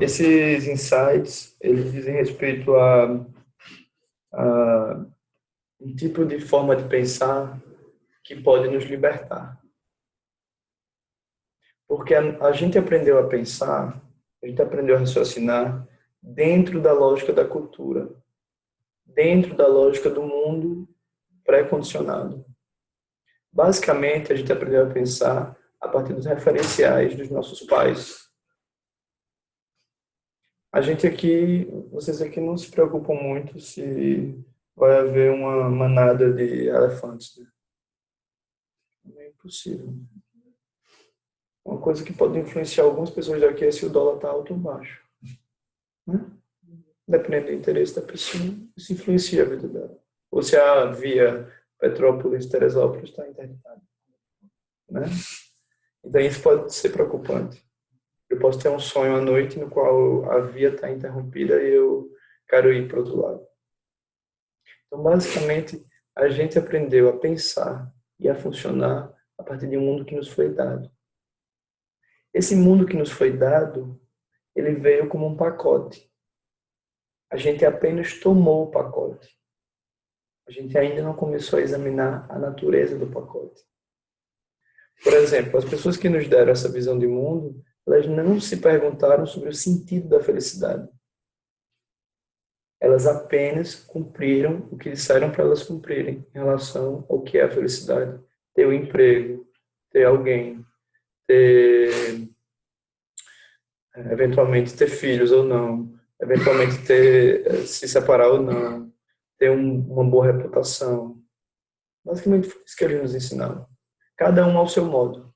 Esses insights, eles dizem respeito a um tipo de forma de pensar que pode nos libertar. Porque a gente aprendeu a pensar, a gente aprendeu a raciocinar dentro da lógica da cultura, dentro da lógica do mundo pré-condicionado. Basicamente, a gente aprendeu a pensar a partir dos referenciais dos nossos pais. A gente aqui, vocês aqui não se preocupam muito se vai haver uma manada de elefantes, né? É impossível. Uma coisa que pode influenciar algumas pessoas daqui é se o dólar está alto ou baixo, né? Dependendo do interesse da pessoa, isso influencia a vida dela. Ou se a via Petrópolis-Teresópolis está interditada, né? Então isso pode ser preocupante. Eu posso ter um sonho à noite no qual a via está interrompida e eu quero ir para o outro lado. Então, basicamente, a gente aprendeu a pensar e a funcionar a partir de um mundo que nos foi dado. Esse mundo que nos foi dado, ele veio como um pacote. A gente apenas tomou o pacote. A gente ainda não começou a examinar a natureza do pacote. Por exemplo, as pessoas que nos deram essa visão de mundo, elas não se perguntaram sobre o sentido da felicidade. Elas apenas cumpriram o que disseram para elas cumprirem em relação ao que é a felicidade. Ter um emprego, ter alguém, ter, eventualmente ter filhos ou não, eventualmente ter, se separar ou não, ter uma boa reputação. Basicamente foi isso que eles nos ensinaram. Cada um ao seu modo.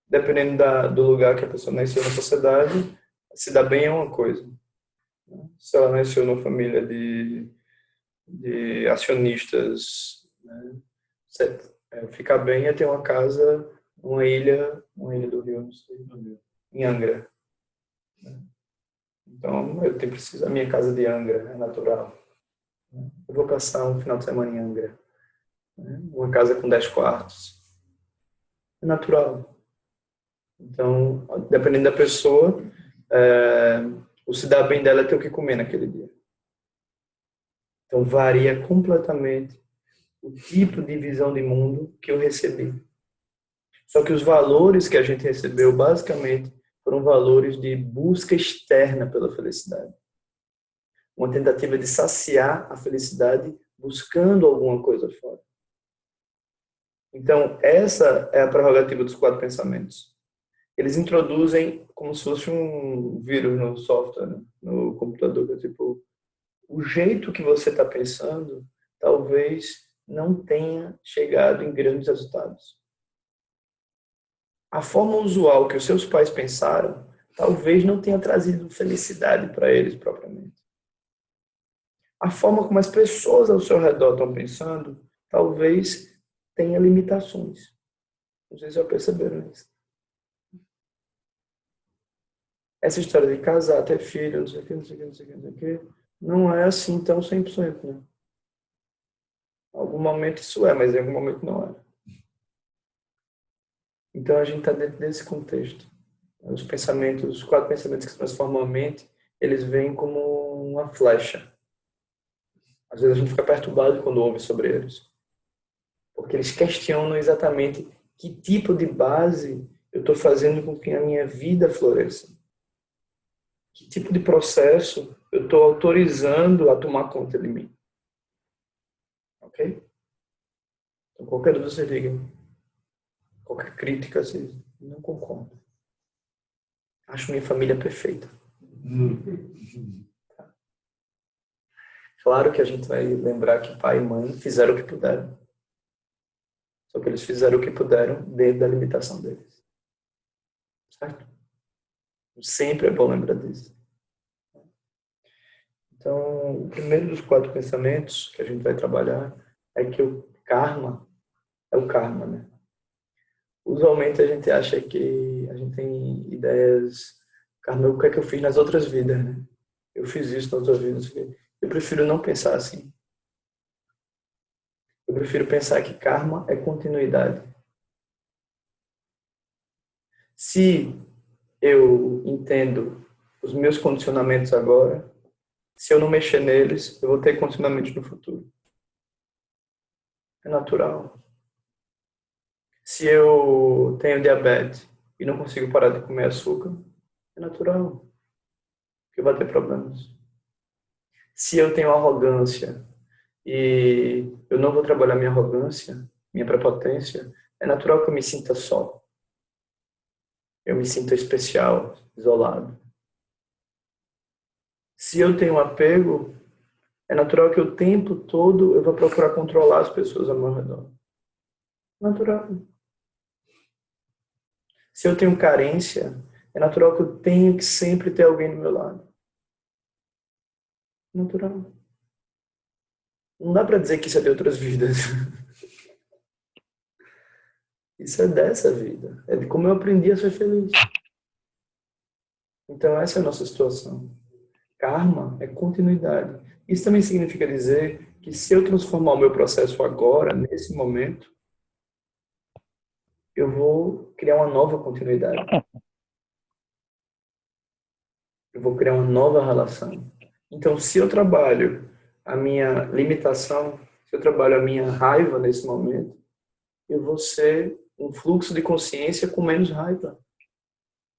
Dependendo do lugar que a pessoa nasceu na sociedade, se dar bem é uma coisa. Se ela nasceu numa família de acionistas, né? Ficar bem é ter uma casa, uma ilha do Rio, não sei, em Angra. Né? Então, eu tenho preciso, a minha casa de Angra é natural. Eu vou passar um final de semana em Angra. Né? Uma casa com 10 quartos. É natural. Então, dependendo da pessoa, o se dar bem dela é ter o que comer naquele dia. Então, varia completamente o tipo de visão de mundo que eu recebi. Só que os valores que a gente recebeu, basicamente, foram valores de busca externa pela felicidade. Uma tentativa de saciar a felicidade buscando alguma coisa fora. Então, essa é a prerrogativa dos 4 pensamentos. Eles introduzem como se fosse um vírus no software, né? No computador, que é tipo, o jeito que você está pensando talvez não tenha chegado em grandes resultados. A forma usual que os seus pais pensaram talvez não tenha trazido felicidade para eles propriamente. A forma como as pessoas ao seu redor estão pensando talvez tenha limitações. Não sei se já perceberam isso. Essa história de casar, ter filho, não sei o que, não sei o que, não sei o que, não sei o que, não é assim tão 100%, né? Em algum momento isso é, mas em algum momento não é. Então a gente está dentro desse contexto. Os pensamentos, os 4 pensamentos que transformam a mente, eles vêm como uma flecha. Às vezes a gente fica perturbado quando ouve sobre eles. Porque eles questionam exatamente que tipo de base eu estou fazendo com que a minha vida floresça. Que tipo de processo eu estou autorizando a tomar conta de mim. Ok? Então, qualquer dúvida você liga. Qualquer crítica, você não concorda. Acho minha família perfeita. Claro que a gente vai lembrar que pai e mãe fizeram o que puderam. Só que eles fizeram o que puderam dentro da limitação deles. Certo? Sempre é bom lembrar disso. Então, o primeiro dos 4 pensamentos que a gente vai trabalhar é que o karma é o karma, né? Usualmente a gente acha que a gente tem ideias, karma, o que é que eu fiz nas outras vidas, né? Eu fiz isso nas outras vidas. Eu prefiro não pensar assim. Eu prefiro pensar que karma é continuidade. Se eu entendo os meus condicionamentos agora, se eu não mexer neles, eu vou ter condicionamentos no futuro. É natural. Se eu tenho diabetes e não consigo parar de comer açúcar, é natural que eu vou ter problemas. Se eu tenho arrogância e eu não vou trabalhar minha arrogância, minha prepotência, é natural que eu me sinta só. Eu me sinta especial, isolado. Se eu tenho apego, é natural que o tempo todo eu vá procurar controlar as pessoas ao meu redor. Natural. Se eu tenho carência, é natural que eu tenha que sempre ter alguém do meu lado. Natural. Não dá para dizer que isso é de outras vidas. Isso é dessa vida. É de como eu aprendi a ser feliz. Então essa é a nossa situação. Karma é continuidade. Isso também significa dizer que se eu transformar o meu processo agora, nesse momento, eu vou criar uma nova continuidade. Eu vou criar uma nova relação. Então, se eu trabalho a minha limitação, se eu trabalho a minha raiva nesse momento, eu vou ser um fluxo de consciência com menos raiva.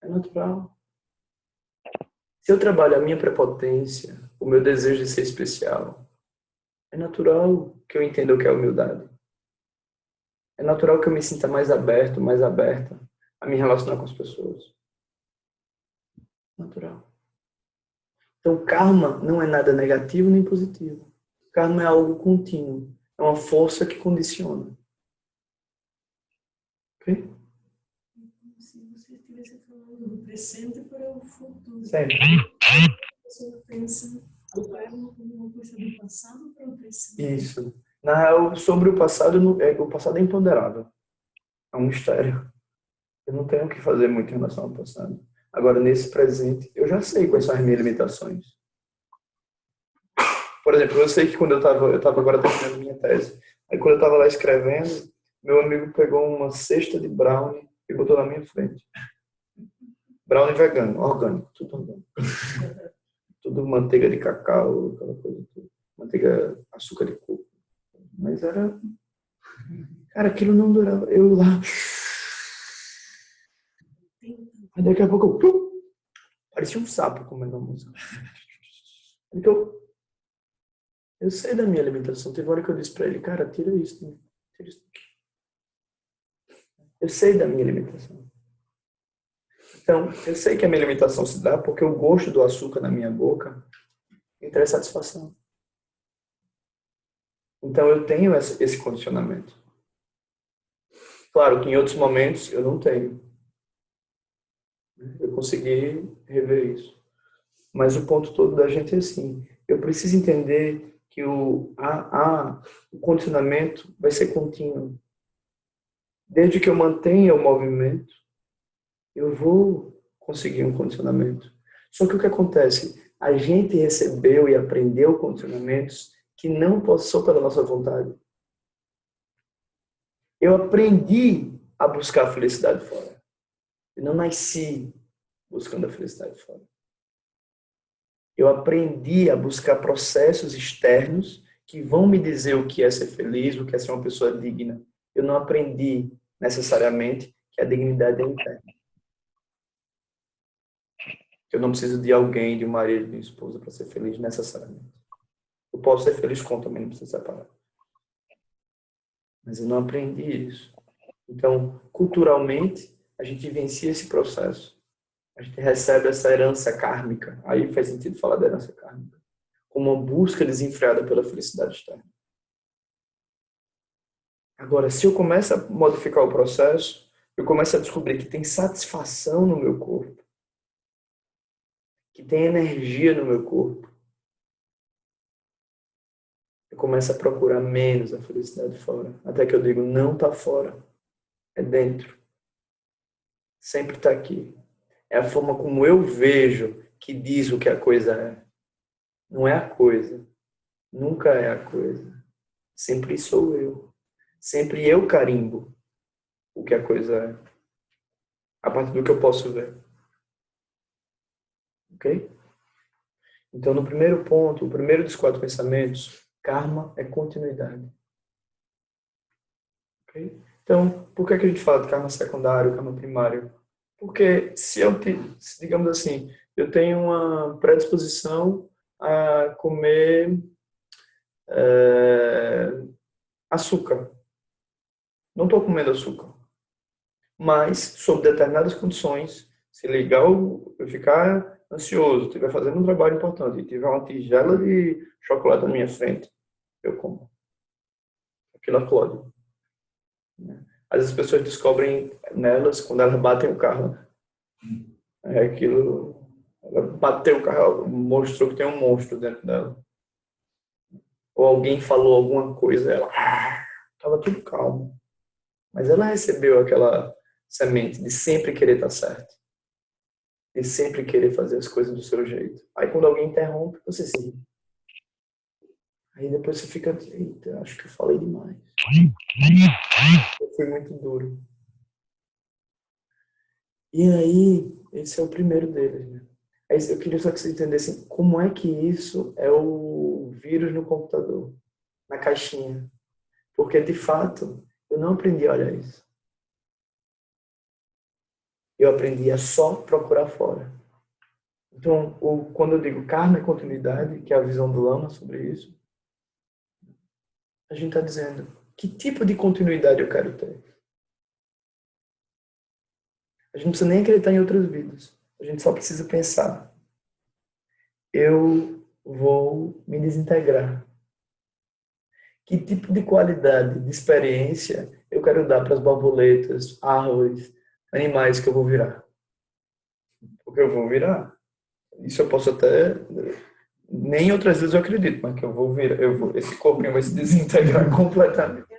É natural. Se eu trabalho a minha prepotência, o meu desejo de ser especial, é natural que eu entenda o que é humildade. É natural que eu me sinta mais aberto, mais aberta a me relacionar com as pessoas. Natural. Então, karma não é nada negativo nem positivo. Karma é algo contínuo. É uma força que condiciona. Ok? Se você estivesse falando do presente para o futuro. Sempre. A pessoa pensa o karma como uma coisa do passado para o presente. Isso. Na real, sobre o passado é imponderável. É um mistério. Eu não tenho o que fazer muito em relação ao passado. Agora, nesse presente, eu já sei quais são as minhas limitações. Por exemplo, eu sei que quando eu estava agora terminando minha tese, aí quando eu estava lá escrevendo, meu amigo pegou uma cesta de brownie e botou na minha frente. Brownie vegano, orgânico, tudo orgânico. Tudo manteiga de cacau, aquela coisa toda. Manteiga, açúcar de coco. Mas era... Cara, aquilo não durava. Eu lá... Aí daqui a pouco eu... Parecia um sapo comendo a música. Então, eu sei da minha limitação. Teve hora que eu disse pra ele, cara, tira isso. Né? Tira isso aqui. Eu sei da minha limitação. Então, eu sei que a minha limitação se dá porque o gosto do açúcar na minha boca me traz satisfação. Então, eu tenho esse condicionamento. Claro que em outros momentos eu não tenho. Eu consegui rever isso. Mas o ponto todo da gente é assim. Eu preciso entender que o condicionamento vai ser contínuo. Desde que eu mantenha o movimento, eu vou conseguir um condicionamento. Só que o que acontece? A gente recebeu e aprendeu condicionamentos que não passou pela nossa vontade. Eu aprendi a buscar a felicidade fora. Eu não nasci buscando a felicidade fora. Eu aprendi a buscar processos externos que vão me dizer o que é ser feliz, o que é ser uma pessoa digna. Eu não aprendi necessariamente que a dignidade é interna. Eu não preciso de alguém, de um marido, de uma esposa para ser feliz necessariamente. Eu posso ser feliz com também, não preciso separar. Mas eu não aprendi isso. Então, culturalmente, a gente vivencia esse processo. A gente recebe essa herança kármica. Aí faz sentido falar da herança kármica. Como uma busca desenfreada pela felicidade externa. Agora, se eu começo a modificar o processo, eu começo a descobrir que tem satisfação no meu corpo, que tem energia no meu corpo, eu começo a procurar menos a felicidade fora. Até que eu digo, não está fora, é dentro. Sempre está aqui. É a forma como eu vejo que diz o que a coisa é. Não é a coisa. Nunca é a coisa. Sempre sou eu. Sempre eu carimbo o que a coisa é. A partir do que eu posso ver. Ok? Então, no primeiro ponto, o primeiro dos 4 pensamentos, karma é continuidade. Ok? Então, por que a gente fala de karma secundário, karma primário? Porque digamos assim, eu tenho uma predisposição a comer açúcar. Não estou comendo açúcar. Mas, sob determinadas condições, se ligar eu ficar ansioso, estiver fazendo um trabalho importante e tiver uma tigela de chocolate na minha frente, eu como. Aquilo acode. Às vezes as pessoas descobrem nelas quando elas batem o carro. É aquilo. Ela bateu o carro, mostrou que tem um monstro dentro dela. Ou alguém falou alguma coisa, ela estava tudo calmo. Mas ela recebeu aquela semente de sempre querer estar certo. De sempre querer fazer as coisas do seu jeito. Aí quando alguém interrompe, você se ri. Aí depois você fica, eita, acho que eu falei demais. Eu fui muito duro. E aí, esse é o primeiro deles, né? Aí eu queria só que você entendesse como é que isso é o vírus no computador, na caixinha. Porque, de fato, eu não aprendi a olhar isso. Eu aprendi a só procurar fora. Então, quando eu digo karma e continuidade, que é a visão do Lama sobre isso, a gente está dizendo que tipo de continuidade eu quero ter. A gente não precisa nem acreditar em outras vidas. A gente só precisa pensar. Eu vou me desintegrar. Que tipo de qualidade, de experiência eu quero dar para as borboletas, árvores, animais que eu vou virar? Porque eu vou virar. Isso eu posso até... Nem outras vezes eu acredito, mas que eu vou virar. Esse corpinho vai se desintegrar completamente.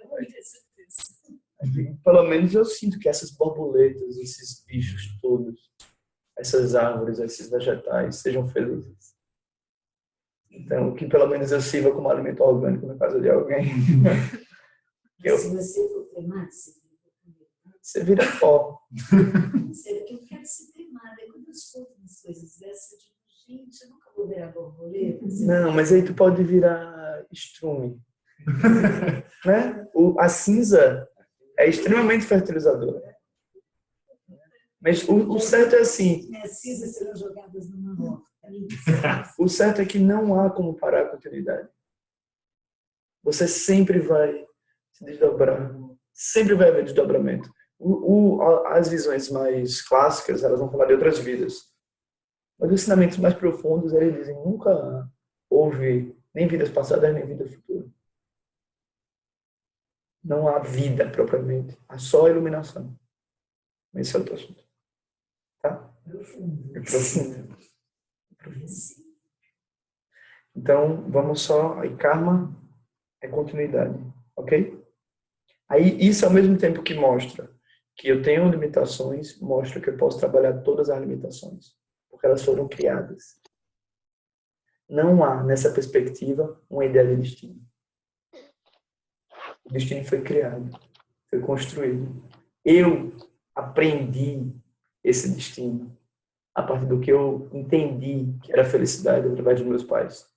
Pelo menos eu sinto que essas borboletas, esses bichos todos, essas árvores, esses vegetais, sejam felizes. Então, que pelo menos eu sirva como alimento orgânico na casa de alguém. Se você for cremado, você vira pó. Eu quero ser cremada. Quando eu escuto umas coisas dessas, eu digo, gente, eu nunca vou virar borboleta. Não, mas aí tu pode virar estrume. Né? A cinza é extremamente fertilizadora. Mas o certo é assim. As cinzas serão jogadas numa roca. O certo é que não há como parar a continuidade. Você sempre vai se desdobrar. Sempre vai haver desdobramento. As visões mais clássicas, elas vão falar de outras vidas. Mas os ensinamentos mais profundos, eles dizem, nunca houve nem vidas passadas, nem vida futura. Não há vida propriamente. Há só iluminação. Esse é outro assunto. Tá? É profundo. Então, vamos só... Aí, karma é continuidade. Ok? Aí, isso ao mesmo tempo que mostra que eu tenho limitações, mostra que eu posso trabalhar todas as limitações. Porque elas foram criadas. Não há, nessa perspectiva, uma ideia de destino. O destino foi criado, foi construído. Eu aprendi esse destino a partir do que eu entendi que era felicidade através dos meus pais.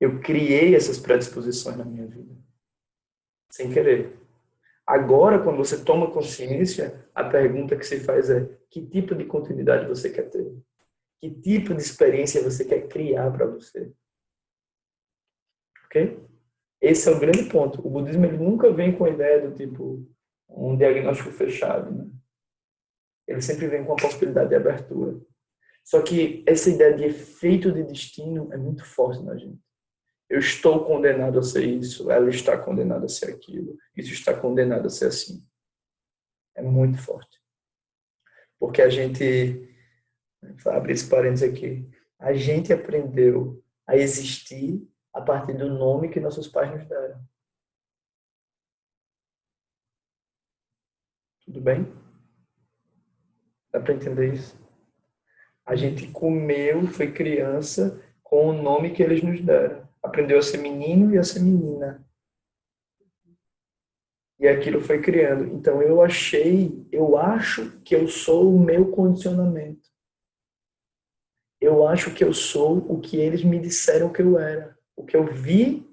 Eu criei essas predisposições na minha vida, sem querer. Agora, quando você toma consciência, a pergunta que se faz é: que tipo de continuidade você quer ter? Que tipo de experiência você quer criar para você? Ok? Esse é o grande ponto. O budismo ele nunca vem com a ideia do tipo um diagnóstico fechado, né? Ele sempre vem com a possibilidade de abertura. Só que essa ideia de efeito de destino é muito forte na gente. Eu estou condenado a ser isso, ela está condenada a ser aquilo, isso está condenado a ser assim. É muito forte. Porque a gente, vou abrir esse parênteses aqui, a gente aprendeu a existir a partir do nome que nossos pais nos deram. Tudo bem? Dá para entender isso? A gente comeu, foi criança, com o nome que eles nos deram. Aprendeu a ser menino e a ser menina. E aquilo foi criando. Então eu acho que eu sou o meu condicionamento. Eu acho que eu sou o que eles me disseram que eu era. O que eu vi,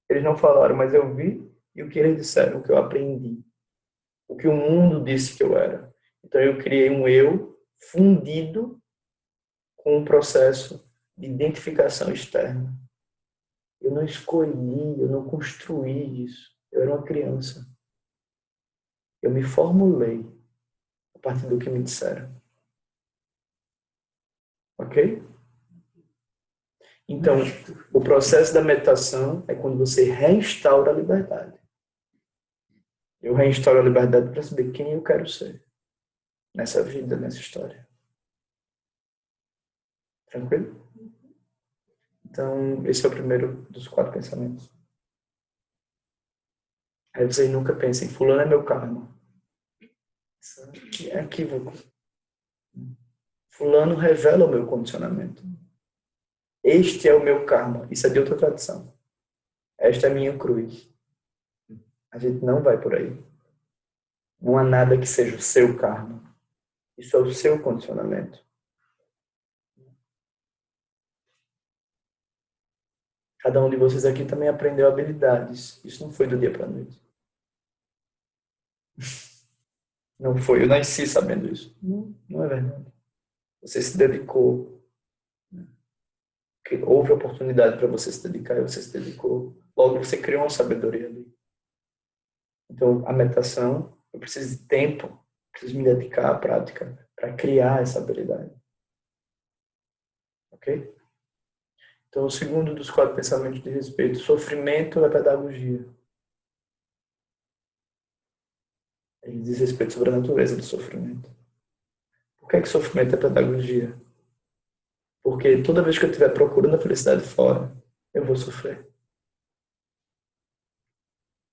eles não falaram, mas eu vi, e o que eles disseram, o que eu aprendi. O que o mundo disse que eu era. Então eu criei um eu fundido com um processo de identificação externa. Eu não escolhi, eu não construí isso. Eu era uma criança. Eu me formulei a partir do que me disseram. Ok? Então, o processo da meditação é quando você reinstaura a liberdade. Eu reinstauro a liberdade para saber quem eu quero ser nessa vida, nessa história. Tranquilo? Então, esse é o primeiro dos 4 pensamentos. Aí vocês nunca pensem, fulano é meu karma. Isso é equívoco. Fulano revela o meu condicionamento. Este é o meu karma. Isso é de outra tradição. Esta é a minha cruz. A gente não vai por aí. Não há nada que seja o seu karma. Isso é o seu condicionamento. Cada um de vocês aqui também aprendeu habilidades. Isso não foi do dia para a noite. Não foi. Eu nasci sabendo isso. Não é verdade. Você se dedicou. Houve oportunidade para você se dedicar e você se dedicou. Logo, você criou uma sabedoria ali. Então, a meditação, eu preciso de tempo, preciso me dedicar à prática para criar essa habilidade. Ok? Então, o segundo dos 4 pensamentos de respeito, sofrimento é pedagogia. Ele diz respeito sobre a natureza do sofrimento. Por que sofrimento é pedagogia? Porque toda vez que eu estiver procurando a felicidade fora, eu vou sofrer.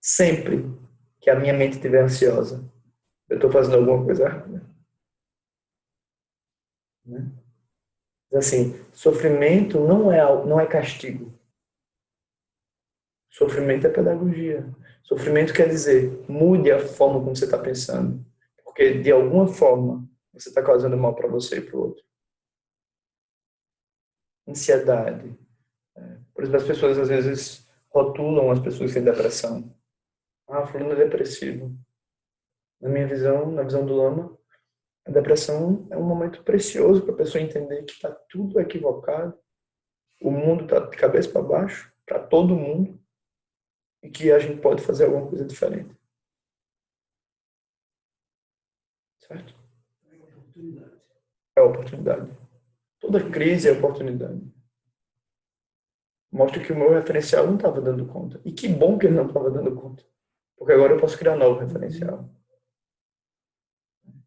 Sempre que a minha mente estiver ansiosa, eu estou fazendo alguma coisa errada. Né? Assim, sofrimento não é castigo. Sofrimento é pedagogia. Sofrimento quer dizer, mude a forma como você está pensando. Porque, de alguma forma, você está causando mal para você e para o outro. Ansiedade. Por exemplo, as pessoas, às vezes, rotulam as pessoas que têm depressão. Ah, fulano é depressivo. Na minha visão, na visão do Lama, a depressão é um momento precioso para a pessoa entender que está tudo equivocado. O mundo está de cabeça para baixo, para todo mundo. E que a gente pode fazer alguma coisa diferente. Certo? É oportunidade. Toda crise é oportunidade. Mostra que o meu referencial não estava dando conta. E que bom que ele não estava dando conta. Porque agora eu posso criar um novo referencial.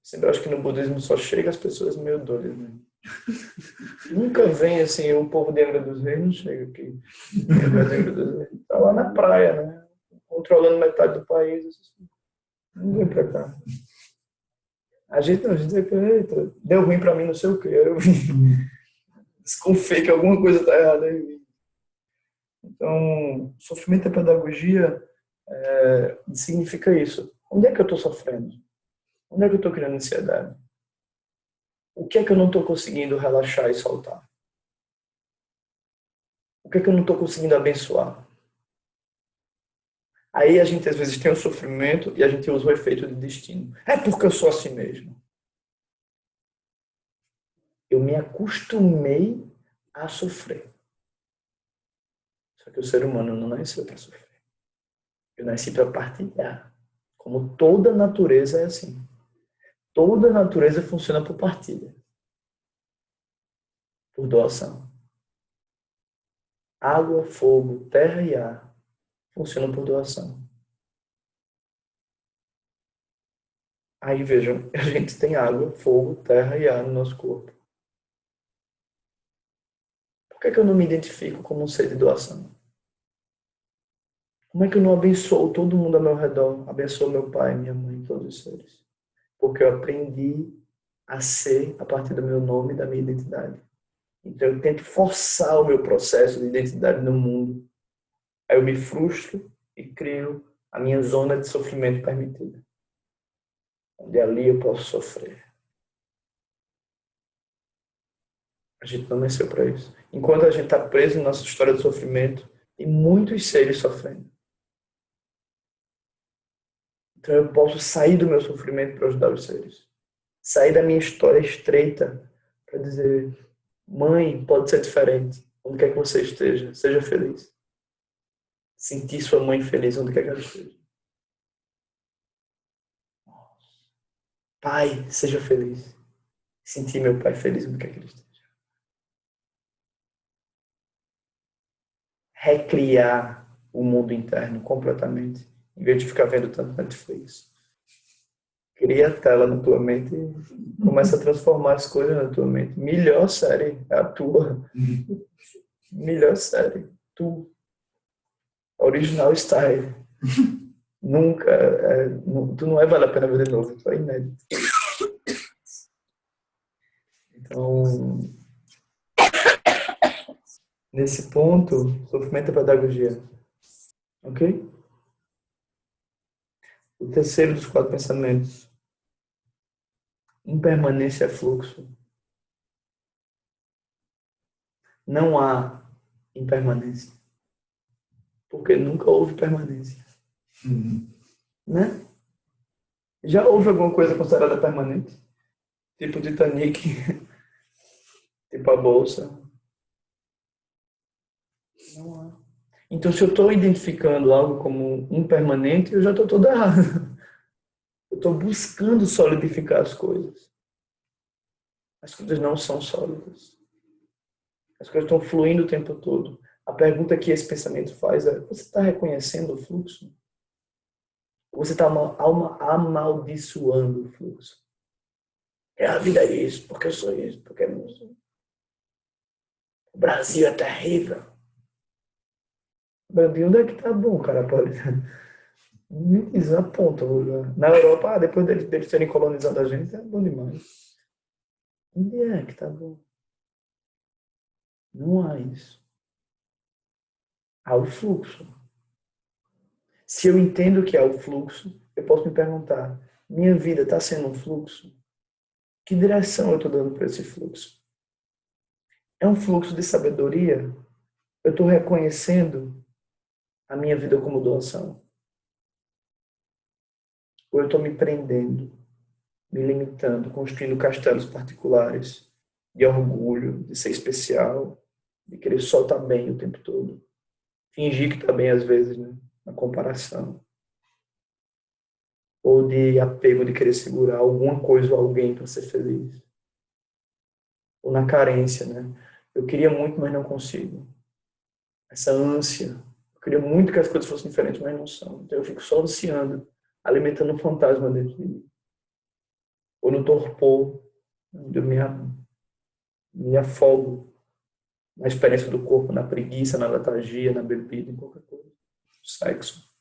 Sempre acho que no budismo só chega as pessoas meio doidas, né? Nunca vem assim, o povo de Angra dos Reis não chega aqui. Está lá na praia, né? Controlando metade do país. Assim. Não vem pra cá. A gente diz que eita, deu ruim pra mim, não sei o quê. Eu desconfiei que alguma coisa tá errada aí. Então, sofrimento é pedagogia significa isso. Onde é que eu estou sofrendo? Onde é que eu estou criando ansiedade? O que é que eu não estou conseguindo relaxar e soltar? O que é que eu não estou conseguindo abençoar? Aí a gente às vezes tem o sofrimento e a gente usa o efeito de destino. É porque eu sou assim mesmo. Eu me acostumei a sofrer. Só que o ser humano não nasceu para sofrer. Eu nasci para partilhar. Como toda natureza é assim. Toda natureza funciona por partilha. Por doação. Água, fogo, terra e ar funcionam por doação. Aí vejam, a gente tem água, fogo, terra e ar no nosso corpo. Por que eu não me identifico como um ser de doação? Como é que eu não abençoo todo mundo ao meu redor? Abençoo meu pai, minha mãe, todos os seres. Porque eu aprendi a ser a partir do meu nome e da minha identidade. Então eu tento forçar o meu processo de identidade no mundo. Aí eu me frustro e crio a minha zona de sofrimento permitida, onde ali eu posso sofrer. A gente não nasceu para isso. Enquanto a gente está preso na nossa história de sofrimento, tem muitos seres sofrendo. Então eu posso sair do meu sofrimento para ajudar os seres. Sair da minha história estreita para dizer, mãe, pode ser diferente. Onde quer que você esteja, seja feliz. Sentir sua mãe feliz onde quer que ela esteja. Pai, seja feliz. Sentir meu pai feliz onde quer que ele esteja. Recriar o mundo interno completamente, em vez de ficar vendo tanto Netflix. Cria a tela na tua mente e começa a transformar as coisas na tua mente. Melhor série é a tua. Melhor série. Tu. Original Style. Nunca. Tu não vale a pena ver de novo. Tu é inédito. Então, nesse ponto, sofrimento é pedagogia. Ok? O terceiro dos 4 pensamentos. Impermanência é fluxo. Não há impermanência. Porque nunca houve permanência. Né? Já houve alguma coisa considerada permanente? Tipo Titanic, tipo a Bolsa? Não há. Então, se eu estou identificando algo como impermanente, eu já estou todo errado. Eu estou buscando solidificar as coisas. As coisas não são sólidas. As coisas estão fluindo o tempo todo. A pergunta que esse pensamento faz é: você está reconhecendo o fluxo? Ou você está amaldiçoando o fluxo? A vida é isso, porque eu sou isso, porque o Brasil é terrível. O Brasil, onde é que tá bom, cara? Me diz, aponta. Na Europa, depois deles terem colonizado a gente, é bom demais. Onde é que tá bom? Não há isso. Há o fluxo. Se eu entendo que há o fluxo, eu posso me perguntar, minha vida está sendo um fluxo? Que direção eu estou dando para esse fluxo? É um fluxo de sabedoria? Eu estou reconhecendo a minha vida como doação? Ou eu estou me prendendo, me limitando, construindo castelos particulares de orgulho, de ser especial, de querer só estar bem o tempo todo? Fingir que está bem às vezes, né? Na comparação. Ou de apego, de querer segurar alguma coisa ou alguém para ser feliz. Ou na carência, né? Eu queria muito, mas não consigo. Essa ânsia. Eu queria muito que as coisas fossem diferentes, mas não são. Então eu fico só ansiando, alimentando um fantasma dentro de mim. Ou no torpor, onde eu me afogo na experiência do corpo, na preguiça, na letargia, na bebida, em qualquer coisa. No sexo,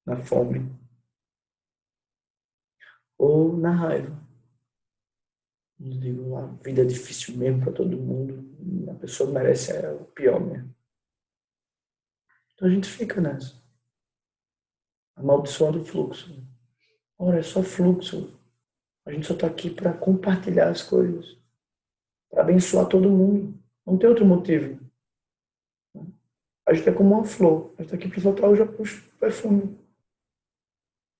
na fome. Ou na raiva. Eu digo, a vida é difícil mesmo para todo mundo. A pessoa merece o pior mesmo. Então a gente fica nessa. Amaldiçoando o fluxo. Ora, é só fluxo. A gente só está aqui para compartilhar as coisas. Para abençoar todo mundo. Não tem outro motivo. A gente é como uma flor. A gente está aqui para soltar o perfume.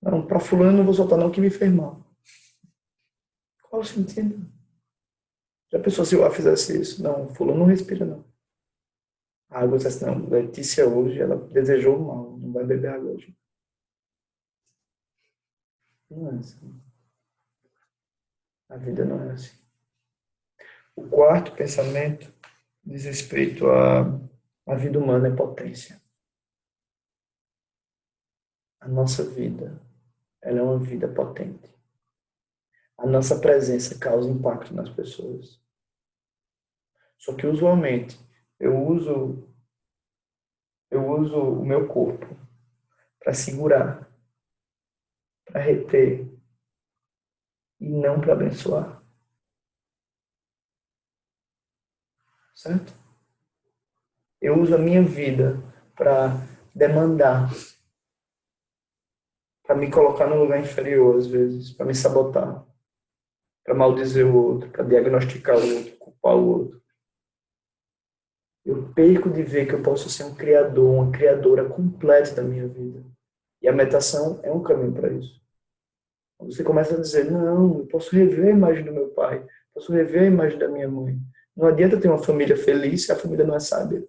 Não, para fulano eu não vou soltar não que me fez mal. Qual o sentido? Já pensou se o ar fizesse isso? Não, fulano não respira não. A água disse assim, não, Letícia hoje, ela desejou mal, não vai beber água hoje. Não é assim. A vida não é assim. O quarto pensamento diz respeito a vida humana é potência. A nossa vida, ela é uma vida potente. A nossa presença causa impacto nas pessoas. Só que usualmente eu uso o meu corpo para segurar, para reter e não para abençoar. Certo? Eu uso a minha vida para demandar para me colocar num lugar inferior, às vezes, para me sabotar, para maldizer o outro, para diagnosticar o outro, culpar o outro. Eu perco de ver que eu posso ser um criador, uma criadora completa da minha vida. E a meditação é um caminho para isso. Quando você começa a dizer, não, eu posso rever a imagem do meu pai, posso rever a imagem da minha mãe. Não adianta ter uma família feliz se a família não é sábia.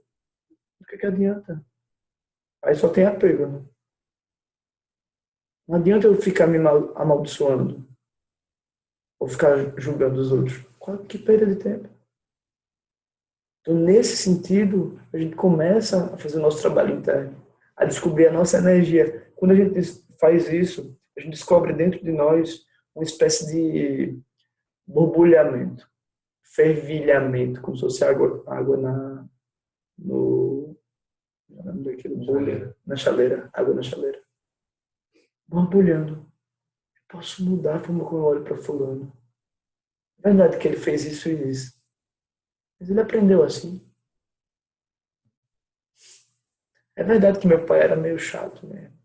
O que adianta? Aí só tem apego, né? Não adianta eu ficar me amaldiçoando ou ficar julgando os outros. Que perda de tempo. Então, nesse sentido, a gente começa a fazer o nosso trabalho interno, a descobrir a nossa energia. Quando a gente faz isso, a gente descobre dentro de nós uma espécie de borbulhamento, fervilhamento, como se fosse água no daquilo, bolha, na chaleira, água na chaleira. Borbulhando. Eu posso mudar a forma como eu olho para fulano. É verdade que ele fez isso e isso. Mas ele aprendeu assim. É verdade que meu pai era meio chato mesmo.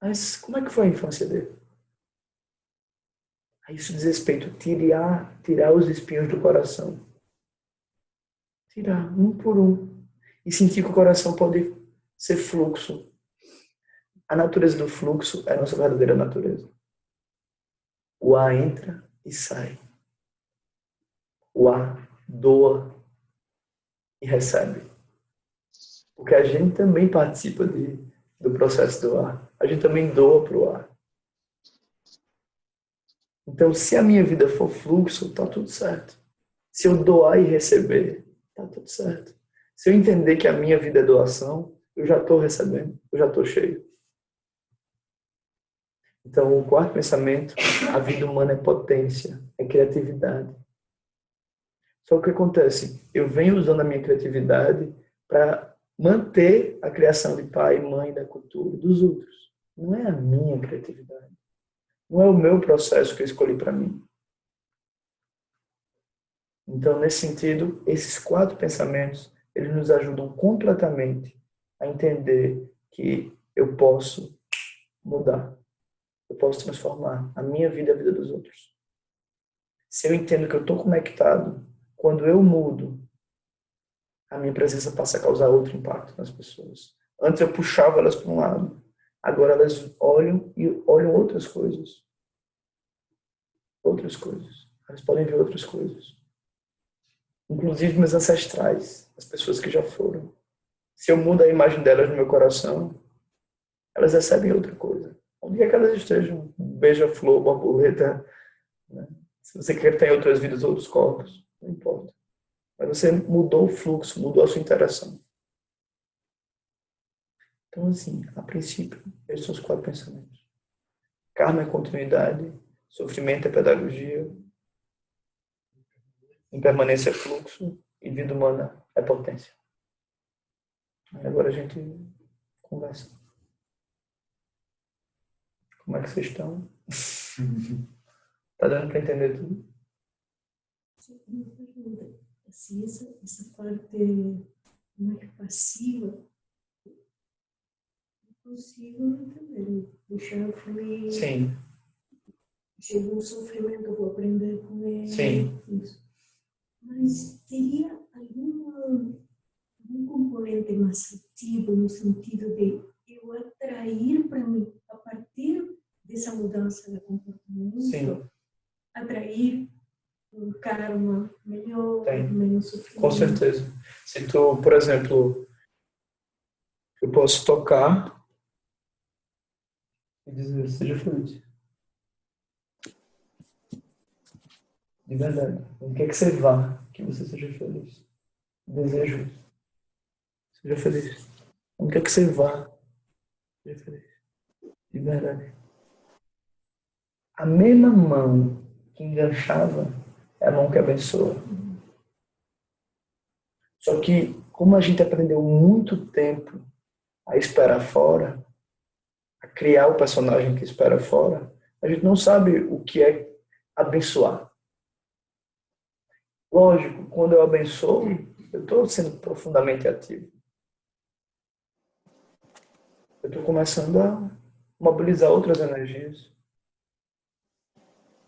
Mas como é que foi a infância dele? A isso diz respeito a tirar os espinhos do coração. Tirar um por um. E sentir que o coração pode ser fluxo. A natureza do fluxo é a nossa verdadeira natureza. O ar entra e sai. O ar doa e recebe. Porque a gente também participa do processo do ar. A gente também doa para o ar. Então, se a minha vida for fluxo, está tudo certo. Se eu doar e receber, está tudo certo. Se eu entender que a minha vida é doação, eu já estou recebendo, eu já estou cheio. Então, o quarto pensamento, a vida humana é potência, é criatividade. Só que o que acontece? Eu venho usando a minha criatividade para manter a criação de pai, mãe, da cultura, dos outros. Não é a minha criatividade. Não é o meu processo que eu escolhi para mim. Então, nesse sentido, esses quatro pensamentos, eles nos ajudam completamente a entender que eu posso mudar. Eu posso transformar a minha vida e a vida dos outros. Se eu entendo que eu estou conectado, quando eu mudo, a minha presença passa a causar outro impacto nas pessoas. Antes eu puxava elas para um lado. Agora elas olham e olham outras coisas. Outras coisas. Elas podem ver outras coisas. Inclusive meus ancestrais, as pessoas que já foram. Se eu mudo a imagem delas no meu coração, elas recebem outra coisa. Onde é que elas estejam? Beija-flor, borboleta. Né? Se você quer ter outras vidas, outros corpos, não importa. Mas você mudou o fluxo, mudou a sua interação. Então, assim, a princípio, esses são os quatro pensamentos. Karma é continuidade, sofrimento é pedagogia, impermanência é fluxo e vida humana é potência. Aí agora a gente conversa. Como é que vocês estão? Tá dando para entender tudo? Uma pergunta. Assim, essa parte mais passiva, eu consigo entender. Deixar fluir. Sim. Chega um sofrimento, eu vou aprender com ele. Sim. Isso. Mas teria algum componente mais ativo no sentido de eu atrair para mim, a partir dessa mudança de comportamento, Sim. atrair um karma melhor, Tem. menos sofrimento? Com certeza. Se tu, por exemplo, eu posso tocar e dizer, seja feliz. De verdade. Não quer que você vá, que você seja feliz. Desejo isso. Seja feliz. Não quer que você vá, seja feliz. De verdade. A mesma mão que enganchava é a mão que abençoa. Só que, como a gente aprendeu muito tempo a esperar fora, a criar o personagem que espera fora, a gente não sabe o que é abençoar. Lógico, quando eu abençoo, eu estou sendo profundamente ativo. Eu estou começando mobilizar outras energias.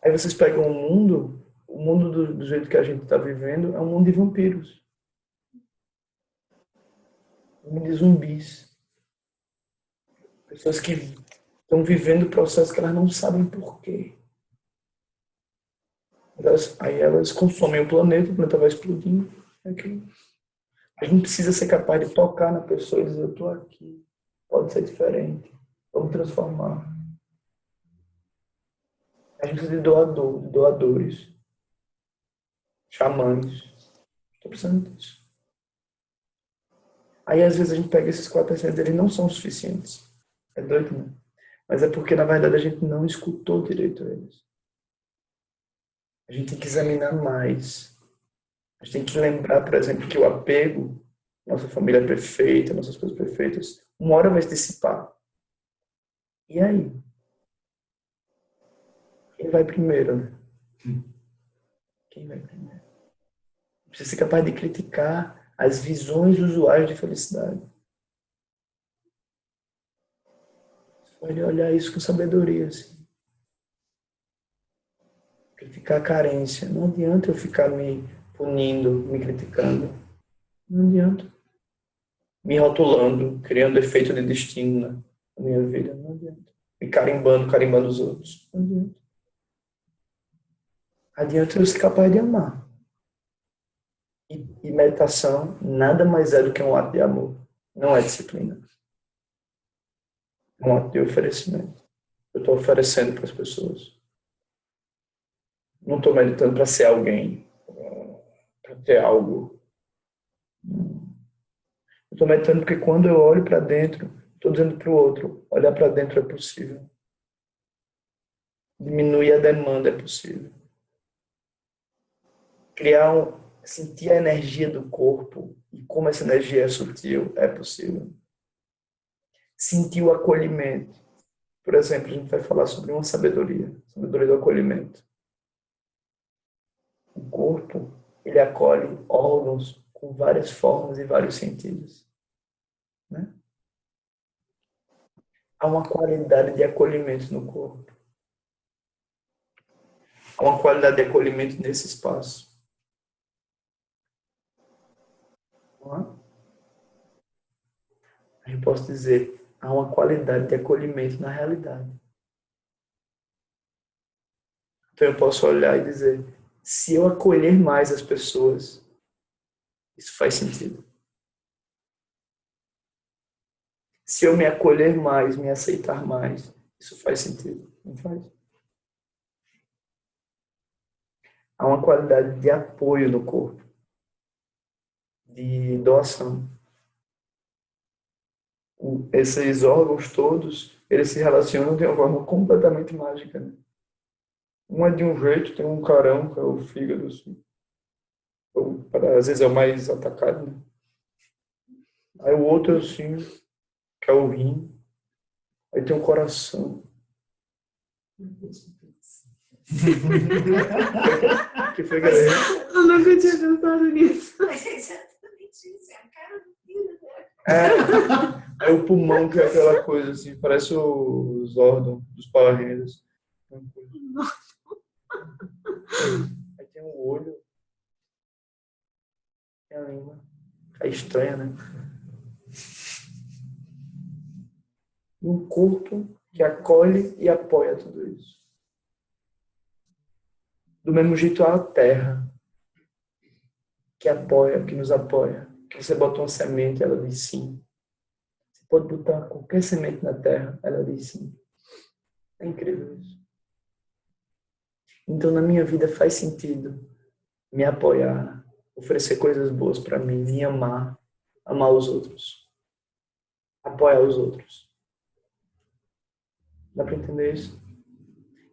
Aí vocês pegam o mundo do jeito que a gente está vivendo é um mundo de vampiros, um mundo de zumbis. Pessoas que estão vivendo processos que elas não sabem por quê. Aí elas consomem o planeta vai explodindo. A gente precisa ser capaz de tocar na pessoa e dizer, eu estou aqui, pode ser diferente, vamos transformar. A gente precisa de doadores, xamãs. Estou precisando disso. Aí às vezes a gente pega esses 400, eles não são suficientes. É doido, né? Mas é porque, na verdade, a gente não escutou direito eles. A gente tem que examinar mais. A gente tem que lembrar, por exemplo, que o apego, nossa família é perfeita, nossas coisas perfeitas, uma hora vai se dissipar. E aí? Quem vai primeiro, né? Quem vai primeiro? Precisa ser capaz de criticar as visões usuais de felicidade. Você pode olhar isso com sabedoria, assim. Criticar a carência. Não adianta eu ficar me punindo, me criticando. Não adianta. Me rotulando, criando efeito de destino na minha vida. Não adianta. Me carimbando os outros. Não adianta. Adianta eu ser capaz de amar. E meditação nada mais é do que um ato de amor. Não é disciplina. É um ato de oferecimento. Eu estou oferecendo para as pessoas. Não estou meditando para ser alguém, para ter algo. Eu estou meditando porque quando eu olho para dentro, estou dizendo para o outro, olhar para dentro é possível. Diminuir a demanda é possível. Sentir a energia do corpo e como essa energia é sutil é possível. Sentir o acolhimento. Por exemplo, a gente vai falar sobre uma sabedoria do acolhimento. O corpo, ele acolhe órgãos com várias formas e vários sentidos. Né? Há uma qualidade de acolhimento no corpo. Há uma qualidade de acolhimento nesse espaço. Não é? Eu posso dizer, há uma qualidade de acolhimento na realidade. Então eu posso olhar e dizer, se eu acolher mais as pessoas, isso faz sentido. Se eu me acolher mais, me aceitar mais, isso faz sentido. Não faz? Há uma qualidade de apoio no corpo, de doação. Esses órgãos todos, eles se relacionam de uma forma completamente mágica. Né? Um é de um jeito, tem um carão, que é o fígado, assim. Às vezes é o mais atacado. Né? Aí o outro, assim, que é o rim. Aí tem o coração. Que foi, galera? Eu nunca tinha pensado nisso. Mas é exatamente isso, é a cara do filho, né? É o pulmão, que é aquela coisa assim, parece os órgãos dos Power Rangers. Aí tem o olho, tem a língua. É estranha, né? E um corpo que acolhe e apoia tudo isso. Do mesmo jeito há a terra, que apoia, que nos apoia. Que você bota uma semente, ela diz sim. Você pode botar qualquer semente na terra, ela diz sim. É incrível isso. Então, na minha vida faz sentido me apoiar, oferecer coisas boas para mim, me amar, amar os outros, apoiar os outros. Dá para entender isso?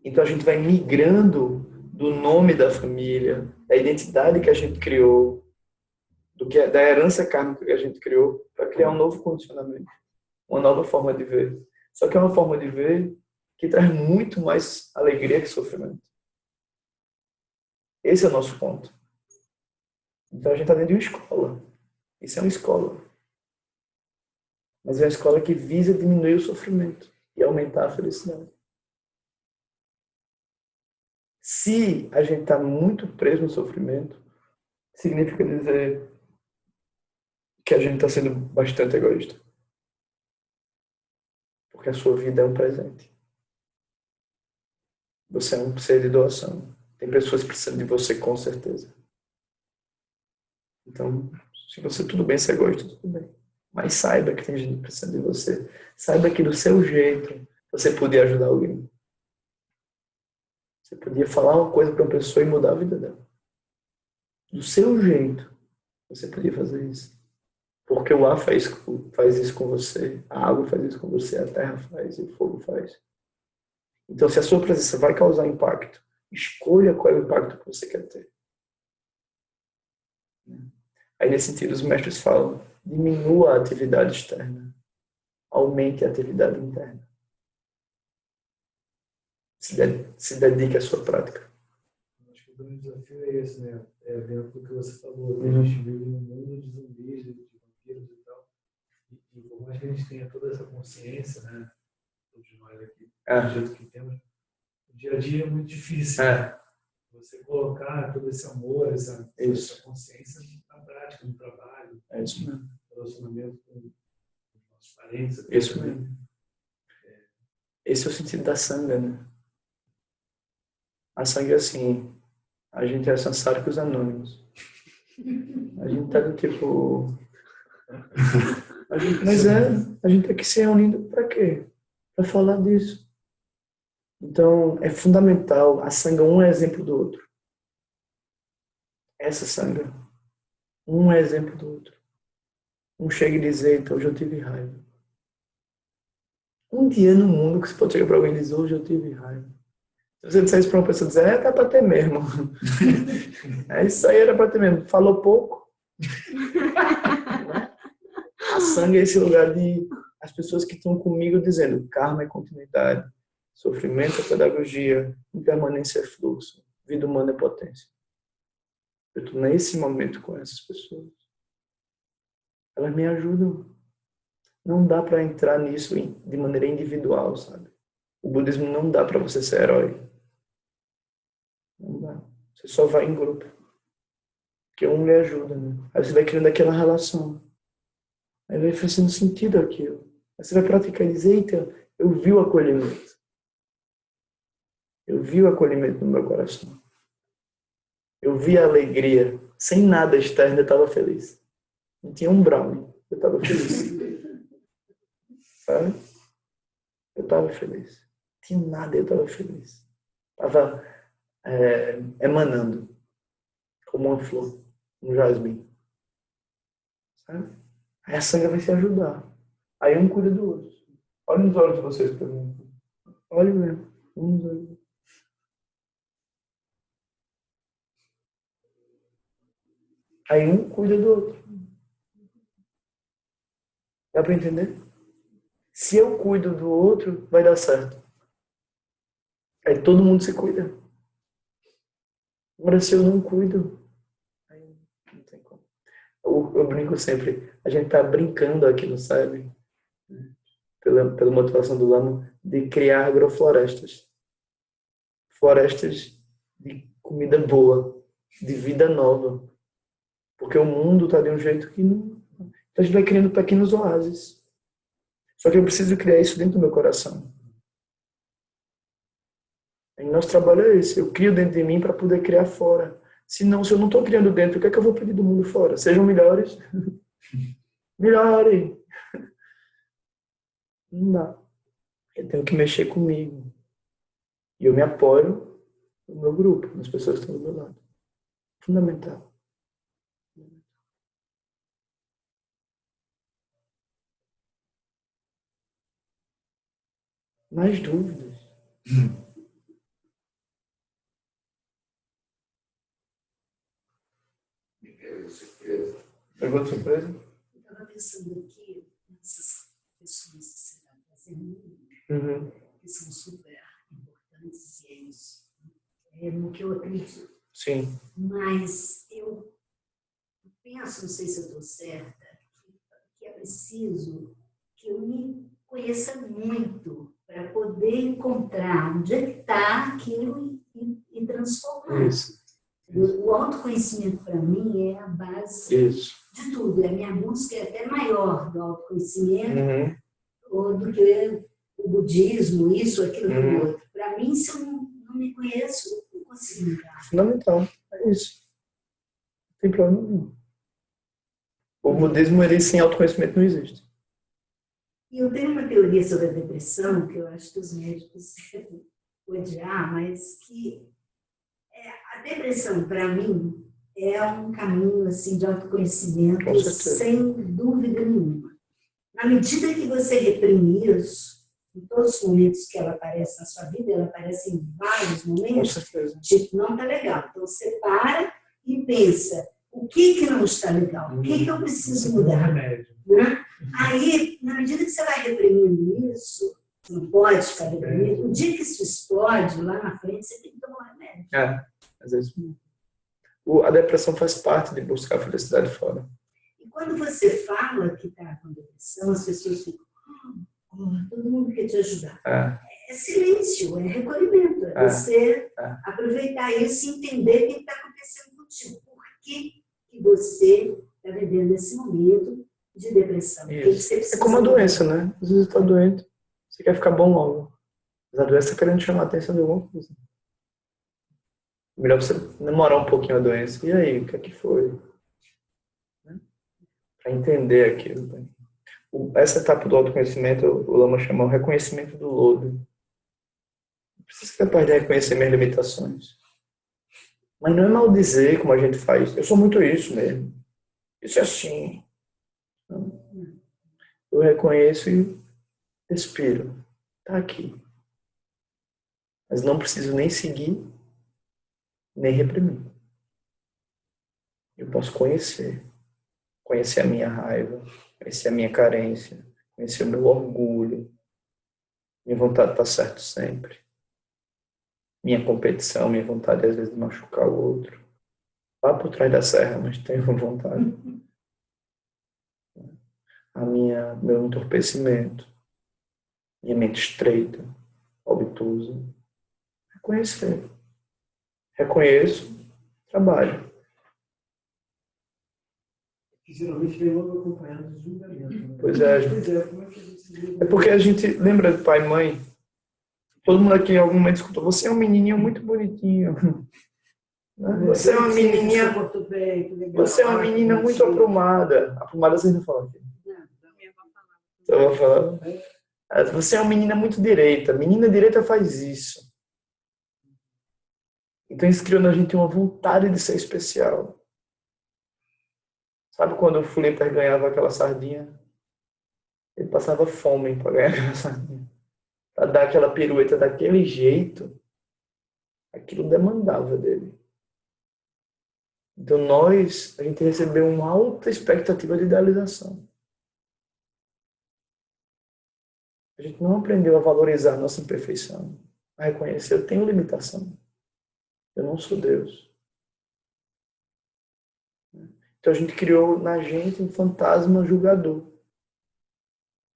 Então, a gente vai migrando do nome da família, da identidade que a gente criou, da herança kármica que a gente criou, para criar um novo condicionamento, uma nova forma de ver. Só que é uma forma de ver que traz muito mais alegria que sofrimento. Esse é o nosso ponto. Então a gente está dentro de uma escola. Isso é uma escola. Mas é uma escola que visa diminuir o sofrimento. e aumentar a felicidade. Se a gente está muito preso no sofrimento, significa dizer que a gente está sendo bastante egoísta. Porque a sua vida é um presente. Você é um ser de doação. Tem pessoas que precisam de você, com certeza. Então, se você tudo bem ser egoísta, tudo bem. Mas saiba que tem gente que precisa de você. Saiba que do seu jeito você podia ajudar alguém. Você podia falar uma coisa para uma pessoa e mudar a vida dela. Do seu jeito você podia fazer isso. Porque o ar faz isso com você, a água faz isso com você, a terra faz e o fogo faz. Então, se a sua presença vai causar impacto, escolha qual é o impacto que você quer ter. Aí, nesse sentido, os mestres falam, diminua a atividade externa, aumente a atividade interna. Se dedique à sua prática. Acho que o grande desafio é esse, né? É dentro do que você falou, que a gente vive num mundo de zumbis, de vampiros e tal. E por mais que a gente tenha toda essa consciência, né? Todos nós aqui, do jeito que temos, o dia a dia é muito difícil. Né? Você colocar todo esse amor, essa consciência na prática, no trabalho, no relacionamento com os nossos parentes. Isso mesmo. Esse é o sentido da sanga, né? A sanga é assim, a gente é sansáricos anônimos. A gente tá do tipo... a gente tá aqui se reunindo para quê? Para falar disso. Então, é fundamental. A sanga um é exemplo do outro. Essa sanga, um é exemplo do outro. Um chega e diz, eita, hoje eu tive raiva. Um dia no mundo que você pode chegar para alguém e dizer, hoje eu tive raiva. Se você disser isso para uma pessoa, dizer, tá para ter mesmo. Isso aí era para ter mesmo. Falou pouco. A sanga é esse lugar de as pessoas que estão comigo dizendo, karma é continuidade, sofrimento é pedagogia, impermanência é fluxo, vida humana é potência. Eu estou nesse momento com essas pessoas. Elas me ajudam. Não dá para entrar nisso de maneira individual, sabe? O budismo não dá para você ser herói. Não dá. Você só vai em grupo. Porque um lhe ajuda, né? Aí você vai criando aquela relação. Aí vai fazendo sentido aquilo. Aí você vai praticar e dizer, eita, eu vi o acolhimento. Eu vi o acolhimento no meu coração. Eu vi a alegria. Sem nada externo, eu estava feliz. Não tinha um brownie. Eu estava feliz. Sabe? Eu estava feliz. Não tinha nada, eu estava feliz. Estava emanando. Como uma flor. Um jasmim. Sabe? Aí a sanga vai se ajudar. Aí um cuida do outro. Olha nos olhos de vocês para mim. Olha mesmo. Um nos olhos. Aí um cuida do outro. Dá para entender? Se eu cuido do outro, vai dar certo. Aí todo mundo se cuida. Agora, se eu não cuido, aí não tem como. Eu brinco sempre. A gente tá brincando aqui no SEB, pela motivação do Lama, de criar agroflorestas. Florestas de comida boa, de vida nova. Porque o mundo está de um jeito que não... Então a gente vai criando pequenos oásis. Só que eu preciso criar isso dentro do meu coração. E nosso trabalho é esse. Eu crio dentro de mim para poder criar fora. Senão, se eu não estou criando dentro, o que é que eu vou pedir do mundo fora? Sejam melhores. Melhorem. Não dá. Eu tenho que mexer comigo. E eu me apoio no meu grupo, nas pessoas que estão do meu lado. Fundamental. Mais dúvidas? Pergunta surpresa? Eu estava pensando aqui nessas pessoas que você está trazendo, que são super importantes e é isso. É no que eu acredito. Sim. Mas eu penso, não sei se eu estou certa, que é preciso que eu me conheça muito para poder encontrar onde é que está aquilo e transformar. Isso. O autoconhecimento, para mim, é a base Isso. de tudo. A minha busca é até maior do autoconhecimento Uhum. do que o budismo, isso, aquilo, Uhum. aquilo outro. Para mim, se eu não me conheço, eu não consigo mudar. Fundamental. É isso. Não tem problema nenhum. O budismo, ele sem autoconhecimento não existe. E eu tenho uma teoria sobre a depressão, que eu acho que os médicos devem odiar, mas que a depressão, para mim, é um caminho assim, de autoconhecimento, Com certeza. sem dúvida nenhuma. Na medida que você reprime isso, em todos os momentos que ela aparece na sua vida, ela aparece em vários Com momentos, certeza. tipo, não está legal. Então você para e pensa, o que não está legal? O que eu preciso mudar? Remédio. Né? Aí, na medida que você vai reprimindo isso, você não pode ficar reprimindo, o dia que isso explode, lá na frente, você tem que tomar remédio. Às vezes. A depressão faz parte de buscar a felicidade fora. E quando você fala que está com depressão, as pessoas ficam, todo mundo quer te ajudar. É silêncio, é recolhimento, é você aproveitar isso e entender o que está acontecendo contigo. Por que você está vivendo esse momento de depressão? É como a doença, né? Às vezes você está doente, você quer ficar bom logo. Mas a doença está querendo chamar a atenção de alguma coisa. Melhor você namorar um pouquinho a doença. E aí, o que é que foi? Para entender aquilo. Né? Essa etapa do autoconhecimento, o Lama chama o reconhecimento do lodo. Precisa ser capaz de reconhecer minhas limitações. Mas não é maldizer como a gente faz. Eu sou muito isso mesmo. Isso é assim. Não. Eu reconheço e respiro. Está aqui. Mas não preciso nem seguir, nem reprimir. Eu posso conhecer. Conhecer a minha raiva, conhecer a minha carência, conhecer o meu orgulho, minha vontade de estar certo sempre, minha competição, minha vontade às vezes de machucar o outro. Vá por trás da serra, mas tenho vontade. Meu entorpecimento, minha mente estreita, obtusa. Reconhecer. Reconheço, trabalho. Que geralmente vem logo acompanhado de julgamento. Né? Pois é. Como é que a gente se liga? É porque a gente lembra do pai e mãe. Todo mundo aqui em algum momento escutou. Você é um menininho muito bonitinho. Você é uma menininha. Você é uma menina muito aprumada. Aprumada vocês não falam aqui. Eu vou falar. Você é uma menina muito direita. Menina direita faz isso. Então isso criou na gente uma vontade de ser especial. Sabe quando o Flipper ganhava aquela sardinha? Ele passava fome para ganhar aquela sardinha. Para dar aquela pirueta daquele jeito, aquilo demandava dele. Então a gente recebeu uma alta expectativa de idealização. A gente não aprendeu a valorizar a nossa imperfeição, a reconhecer, eu tenho limitação. Eu não sou Deus. Então a gente criou na gente um fantasma julgador.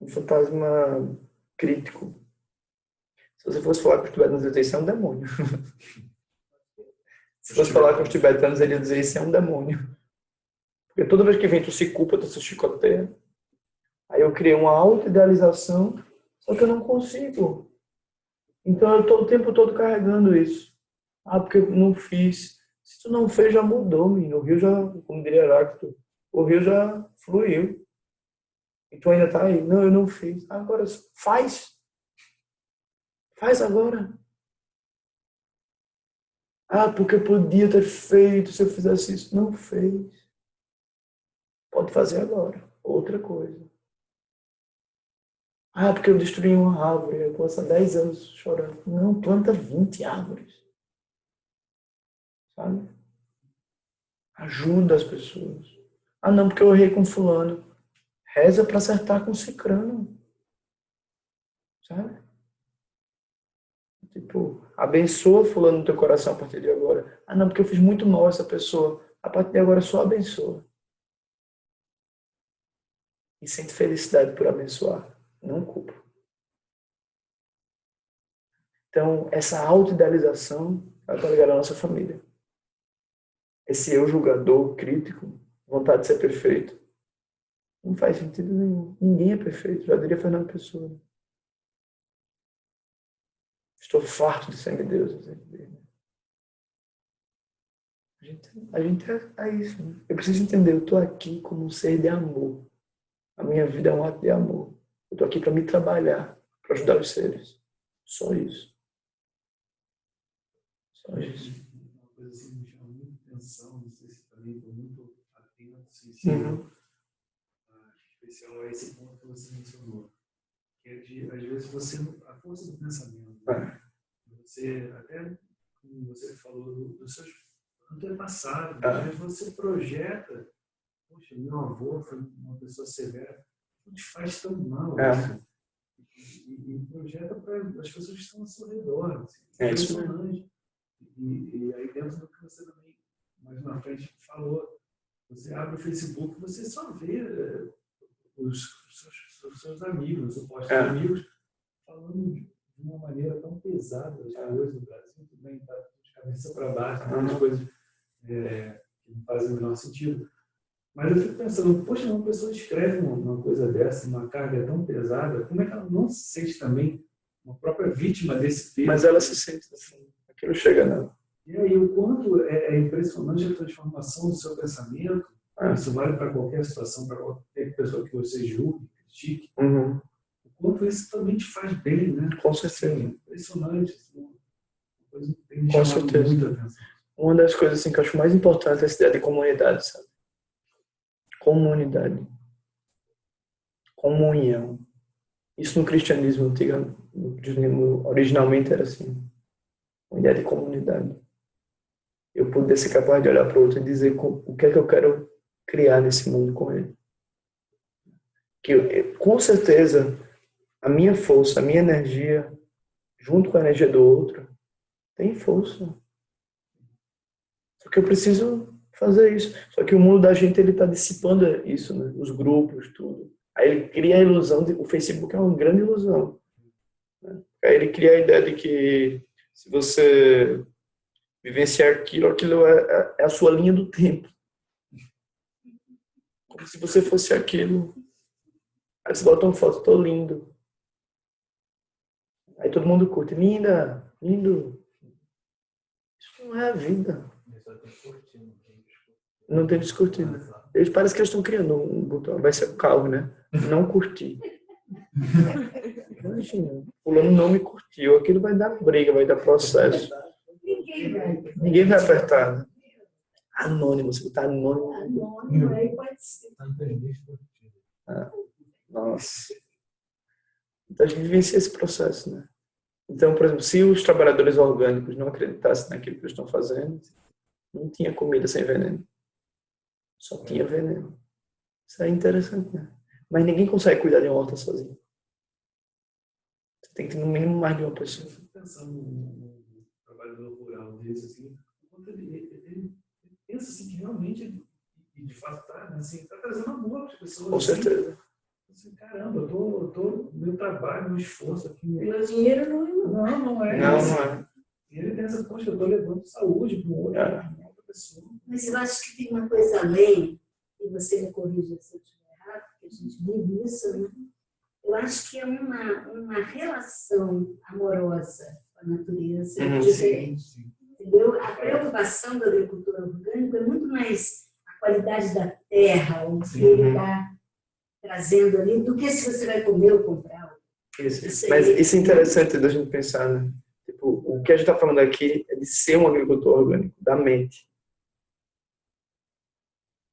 Um fantasma crítico. Se você fosse falar com os tibetanos, ele ia dizer, isso é um demônio. Se fosse falar com os tibetanos, ele ia dizer, isso é um demônio. Porque toda vez que vem, tu se culpa, tu se chicoteia. Aí eu criei uma auto-idealização, só que eu não consigo. Então eu estou o tempo todo carregando isso. Porque eu não fiz. Se tu não fez, já mudou, menino. O rio já, como diria Heráclito, o rio já fluiu. E tu ainda está aí. Não, eu não fiz. Agora, faz. Faz agora. Porque eu podia ter feito se eu fizesse isso. Não fez. Pode fazer agora. Outra coisa. Porque eu destruí uma árvore. Eu posso há 10 anos chorando. Não, planta 20 árvores. Sabe? Ajuda as pessoas. Não, porque eu errei com fulano. Reza para acertar com cicrano. Sabe? Tipo, abençoa fulano no teu coração a partir de agora. Não, porque eu fiz muito mal a essa pessoa. A partir de agora só abençoa. E sente felicidade por abençoar. Não culpa. Então, essa auto-idealização está ligada à nossa família. Esse eu julgador, crítico, vontade de ser perfeito, não faz sentido nenhum. Ninguém é perfeito, já diria Fernando Pessoa. Estou farto de semideuses. A gente é isso. Né? Eu preciso entender, eu estou aqui como um ser de amor. A minha vida é um ato de amor. Eu estou aqui para me trabalhar, para ajudar os seres. Só isso. Só isso. Uma coisa assim me chama muita atenção, não sei se também estou muito atento, sensível, especial a esse ponto que você mencionou. Que é de, às vezes, a força do pensamento. Você, até como você falou dos seus antepassados, mas você projeta, poxa, meu avô foi uma pessoa severa, não te faz tão mal isso. E projeta para as pessoas que estão ao seu redor. Assim, é isso mesmo. E aí dentro do que você também, mais na frente, falou, você abre o Facebook, você só vê os seus amigos, os postos amigos, falando de uma maneira tão pesada das coisas do Brasil, também está de cabeça para baixo, as coisas que não fazem o menor sentido. Mas eu fico pensando, poxa, uma pessoa escreve uma coisa dessa, uma carga tão pesada, como é que ela não se sente também uma própria vítima desse peso? Mas ela se sente assim, aquilo chega nela. E aí, o quanto é impressionante a transformação do seu pensamento, isso vale para qualquer situação, para qualquer pessoa que você julgue, critique, o quanto isso também te faz bem, né? Com certeza. É impressionante. Uma coisa que tem me Com chamado certeza. muita atenção. Uma das coisas assim, que eu acho mais importante é essa ideia de comunidade, sabe? Comunidade. Comunhão. Isso no cristianismo antigo, originalmente era assim. Uma ideia de comunidade. Eu poder ser capaz de olhar para o outro e dizer o que é que eu quero criar nesse mundo com ele. Com certeza, a minha força, a minha energia, junto com a energia do outro, tem força. Só que eu preciso fazer isso. Só que o mundo da gente ele está dissipando isso, né? Os grupos, tudo. Aí ele cria a ilusão de o Facebook é uma grande ilusão. Né? Aí ele cria a ideia de que se você vivenciar aquilo é a sua linha do tempo. Como se você fosse aquilo. Aí você bota uma foto, tô lindo. Aí todo mundo curte. Linda, lindo. Isso não é a vida. Não tem descurtido. Eles parecem que eles estão criando um botão. Vai ser o carro, né? Não curtir. Imagina. Fulano não me curtiu. Aquilo vai dar briga, vai dar processo. Ninguém vai apertar. Né? Anônimo. Você está anônimo. Anônimo aí pode ser. Nossa. Então a gente vivencia esse processo, né? Então, por exemplo, se os trabalhadores orgânicos não acreditassem naquilo que eles estão fazendo, não tinha comida sem veneno. Só tinha veneno. Isso é interessante, né? Mas ninguém consegue cuidar de uma horta sozinho. Você tem que ter no mínimo mais de uma pessoa. Pensando no trabalhador rural desse, assim, ele pensa assim, que realmente, e de fato está, assim, trazendo amor para as pessoas. Com certeza. Assim, caramba, eu tô meu trabalho, meu esforço aqui. Meu dinheiro não é. Não é. E ele pensa, poxa, eu estou levando saúde para outra pessoa. Mas eu acho que tem uma coisa além, e você me corrija se eu estiver errado, porque a gente vive isso, né? Eu acho que é uma relação amorosa com a natureza diferente. Entendeu? A preocupação do agricultor orgânico é muito mais a qualidade da terra, o que ele está trazendo ali, do que se você vai comer ou comprar. Isso. Mas isso é interessante da gente pensar, né? Tipo, o que a gente está falando aqui é de ser um agricultor orgânico, da mente.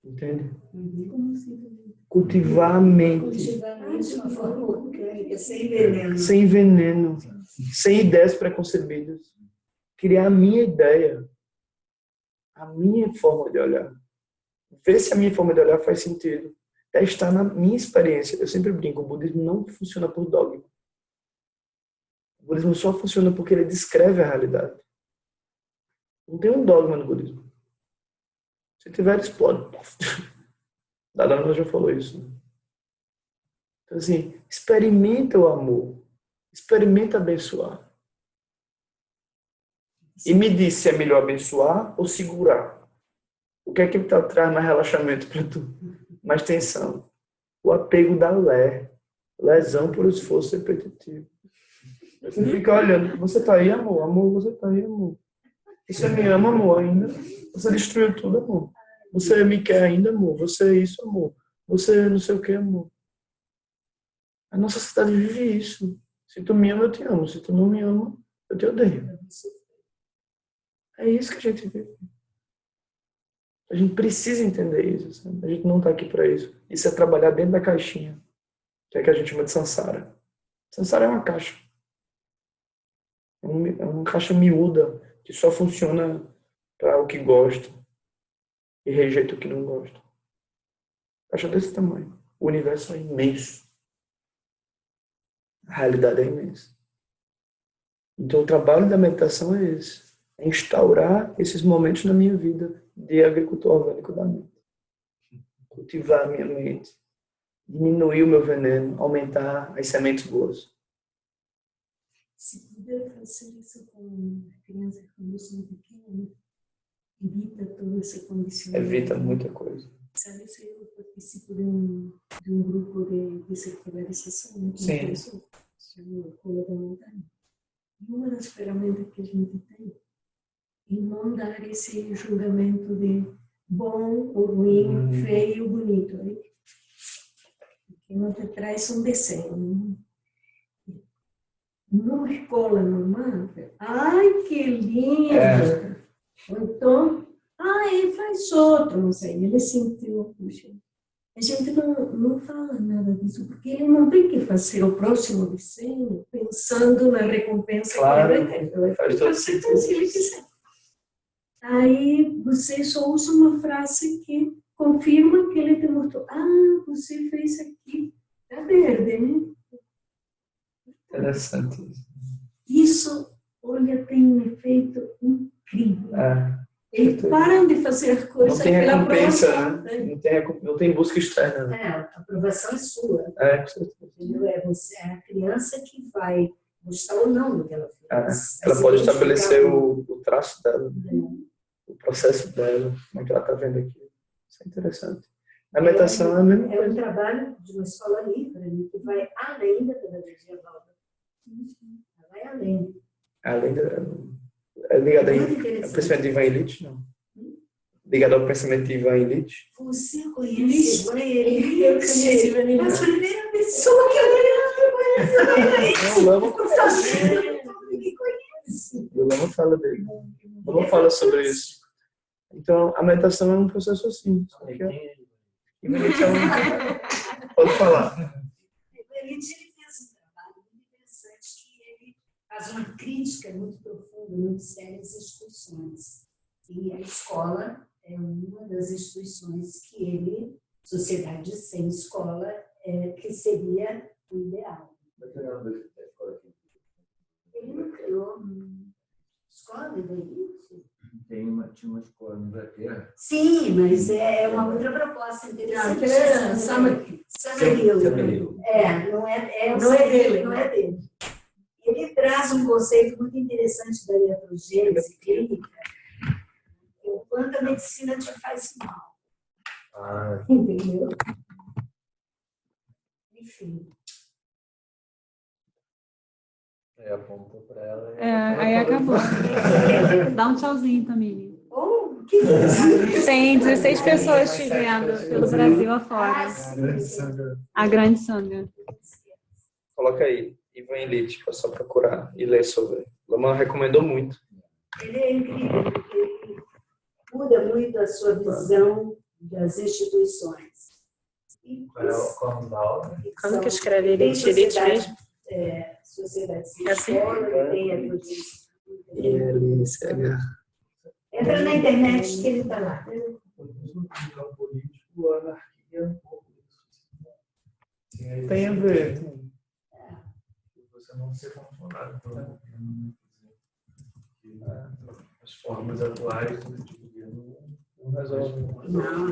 Entende? Como assim? Cultivar a mente. Cultivar a mente de uma forma orgânica, sem veneno. Sem veneno. Sem ideias preconcebidas. Criar a minha ideia. A minha forma de olhar. Ver se a minha forma de olhar faz sentido. Testar na minha experiência. Eu sempre brinco, o budismo não funciona por dogma. O budismo só funciona porque ele descreve a realidade. Não tem um dogma no budismo. Se tiver, explode. Dalai já falou isso. Né? Então, assim, experimenta o amor. Experimenta abençoar. E me diz se é melhor abençoar ou segurar. O que é que traz mais relaxamento para tu? Mais tensão. O apego da lesão por esforço repetitivo. Você fica olhando, você tá aí, amor? Amor, você tá aí, amor? Você me ama, amor, ainda? Você destruiu tudo, amor? Você me quer ainda, amor? Você é isso, amor? Você não sei o que, amor? A nossa sociedade vive isso. Se tu me ama, eu te amo. Se tu não me ama, eu te odeio. É isso que a gente vive. A gente precisa entender isso. Sabe? A gente não está aqui para isso. Isso é trabalhar dentro da caixinha, que é que a gente chama de samsara. Samsara é uma caixa. É uma caixa miúda que só funciona para o que gosta e rejeita o que não gosta. Caixa desse tamanho. O universo é imenso. A realidade é imensa. Então o trabalho da meditação é esse. É instaurar esses momentos na minha vida de agricultor orgânico da mente. Cultivar a minha mente. Diminuir o meu veneno. Aumentar as sementes boas. Se puder fazer isso com crianças quando são pequenas, evita todo esse condicionamento. Evita muita coisa. Sabe, se eu participo de um grupo de secularização, Sim. no Colo da Montanha. E uma das ferramentas que a gente tem é não dar esse julgamento de bom ou ruim, feio ou bonito. Né? Que não te traz um desenho. Numa escola normal, ai, que lindo! Ou então, ele faz outro, não sei, ele sentiu, puxa. A gente não fala nada disso, porque ele não tem que fazer o próximo desenho pensando na recompensa que ele vai ter. Ele vai fazer se ele quiser. Aí você só usa uma frase que confirma que ele te mostrou. Você fez aqui, tá verde, né? Interessante. Isso, olha, tem um efeito incrível. Eles param de fazer as coisas não tem pela recompensa, aprovação. Né? Não tem busca externa. Né? A aprovação é sua. Com certeza. É a criança que vai gostar ou não do que ela fez. Ela pode estabelecer o traço dela, o processo dela, como é que ela está vendo aqui. Isso é interessante. A meditação é a mesma coisa. É um trabalho de uma escola livre, que vai além da pedagogia Waldorf. Vai além. Além é ligado ao pensamento de Ivan Illich, não? Ligado ao pensamento de Ivan Illich? Você conhece Ivan Illich? Eu conheci Ivan Illich. A primeira pessoa que eu conheço. O Lama O Lama fala dele. O Lama fala sobre isso. Então, a meditação é um processo assim. Pode falar. Ivan Illich fez um trabalho muito interessante que ele faz uma crítica muito profunda, muito séria às instituições. E a escola é uma das instituições que ele, sociedade sem escola, que seria o ideal. Ele não criou escola, Ivan Illich? Tinha uma escola na Inglaterra. Sim, mas é uma outra proposta interessante. Summerhill. Não é dele. Ele traz um conceito muito interessante da iatrogênese clínica, que o quanto a medicina te faz mal. Entendeu? Enfim. Apontou para ela. Aí acabou. Dá um tchauzinho também. Que isso? Tem 16 pessoas te vendo pelo Brasil afora. A grande Sangha. Coloca aí, Ivan Illich, para só procurar e ler sobre. Lama recomendou muito. Ele é incrível, porque ele muda muito a sua visão das instituições. Como que escreve Illich? Illich mesmo? Sociedade sem escola, tem a Entra na internet que ele está lá. No político, a anarquia é um pouco isso. Tem a ver. Você não ser controlado as formas atuais do governo não resolvem. Não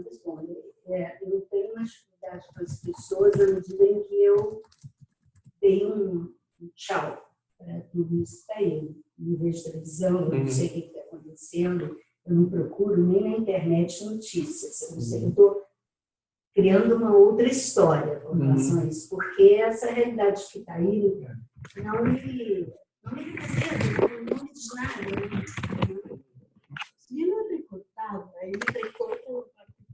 responde. Eu tenho uma dificuldade com as pessoas na medida em que eu dei um tchau para tudo isso para ele, em vez de televisão, eu não sei o que está acontecendo, eu não procuro nem na internet notícias. Eu não sei, eu estou criando uma outra história com relação a isso, porque essa realidade que está aí não me diz nada. Se ele é tricotado, aí ele tricota o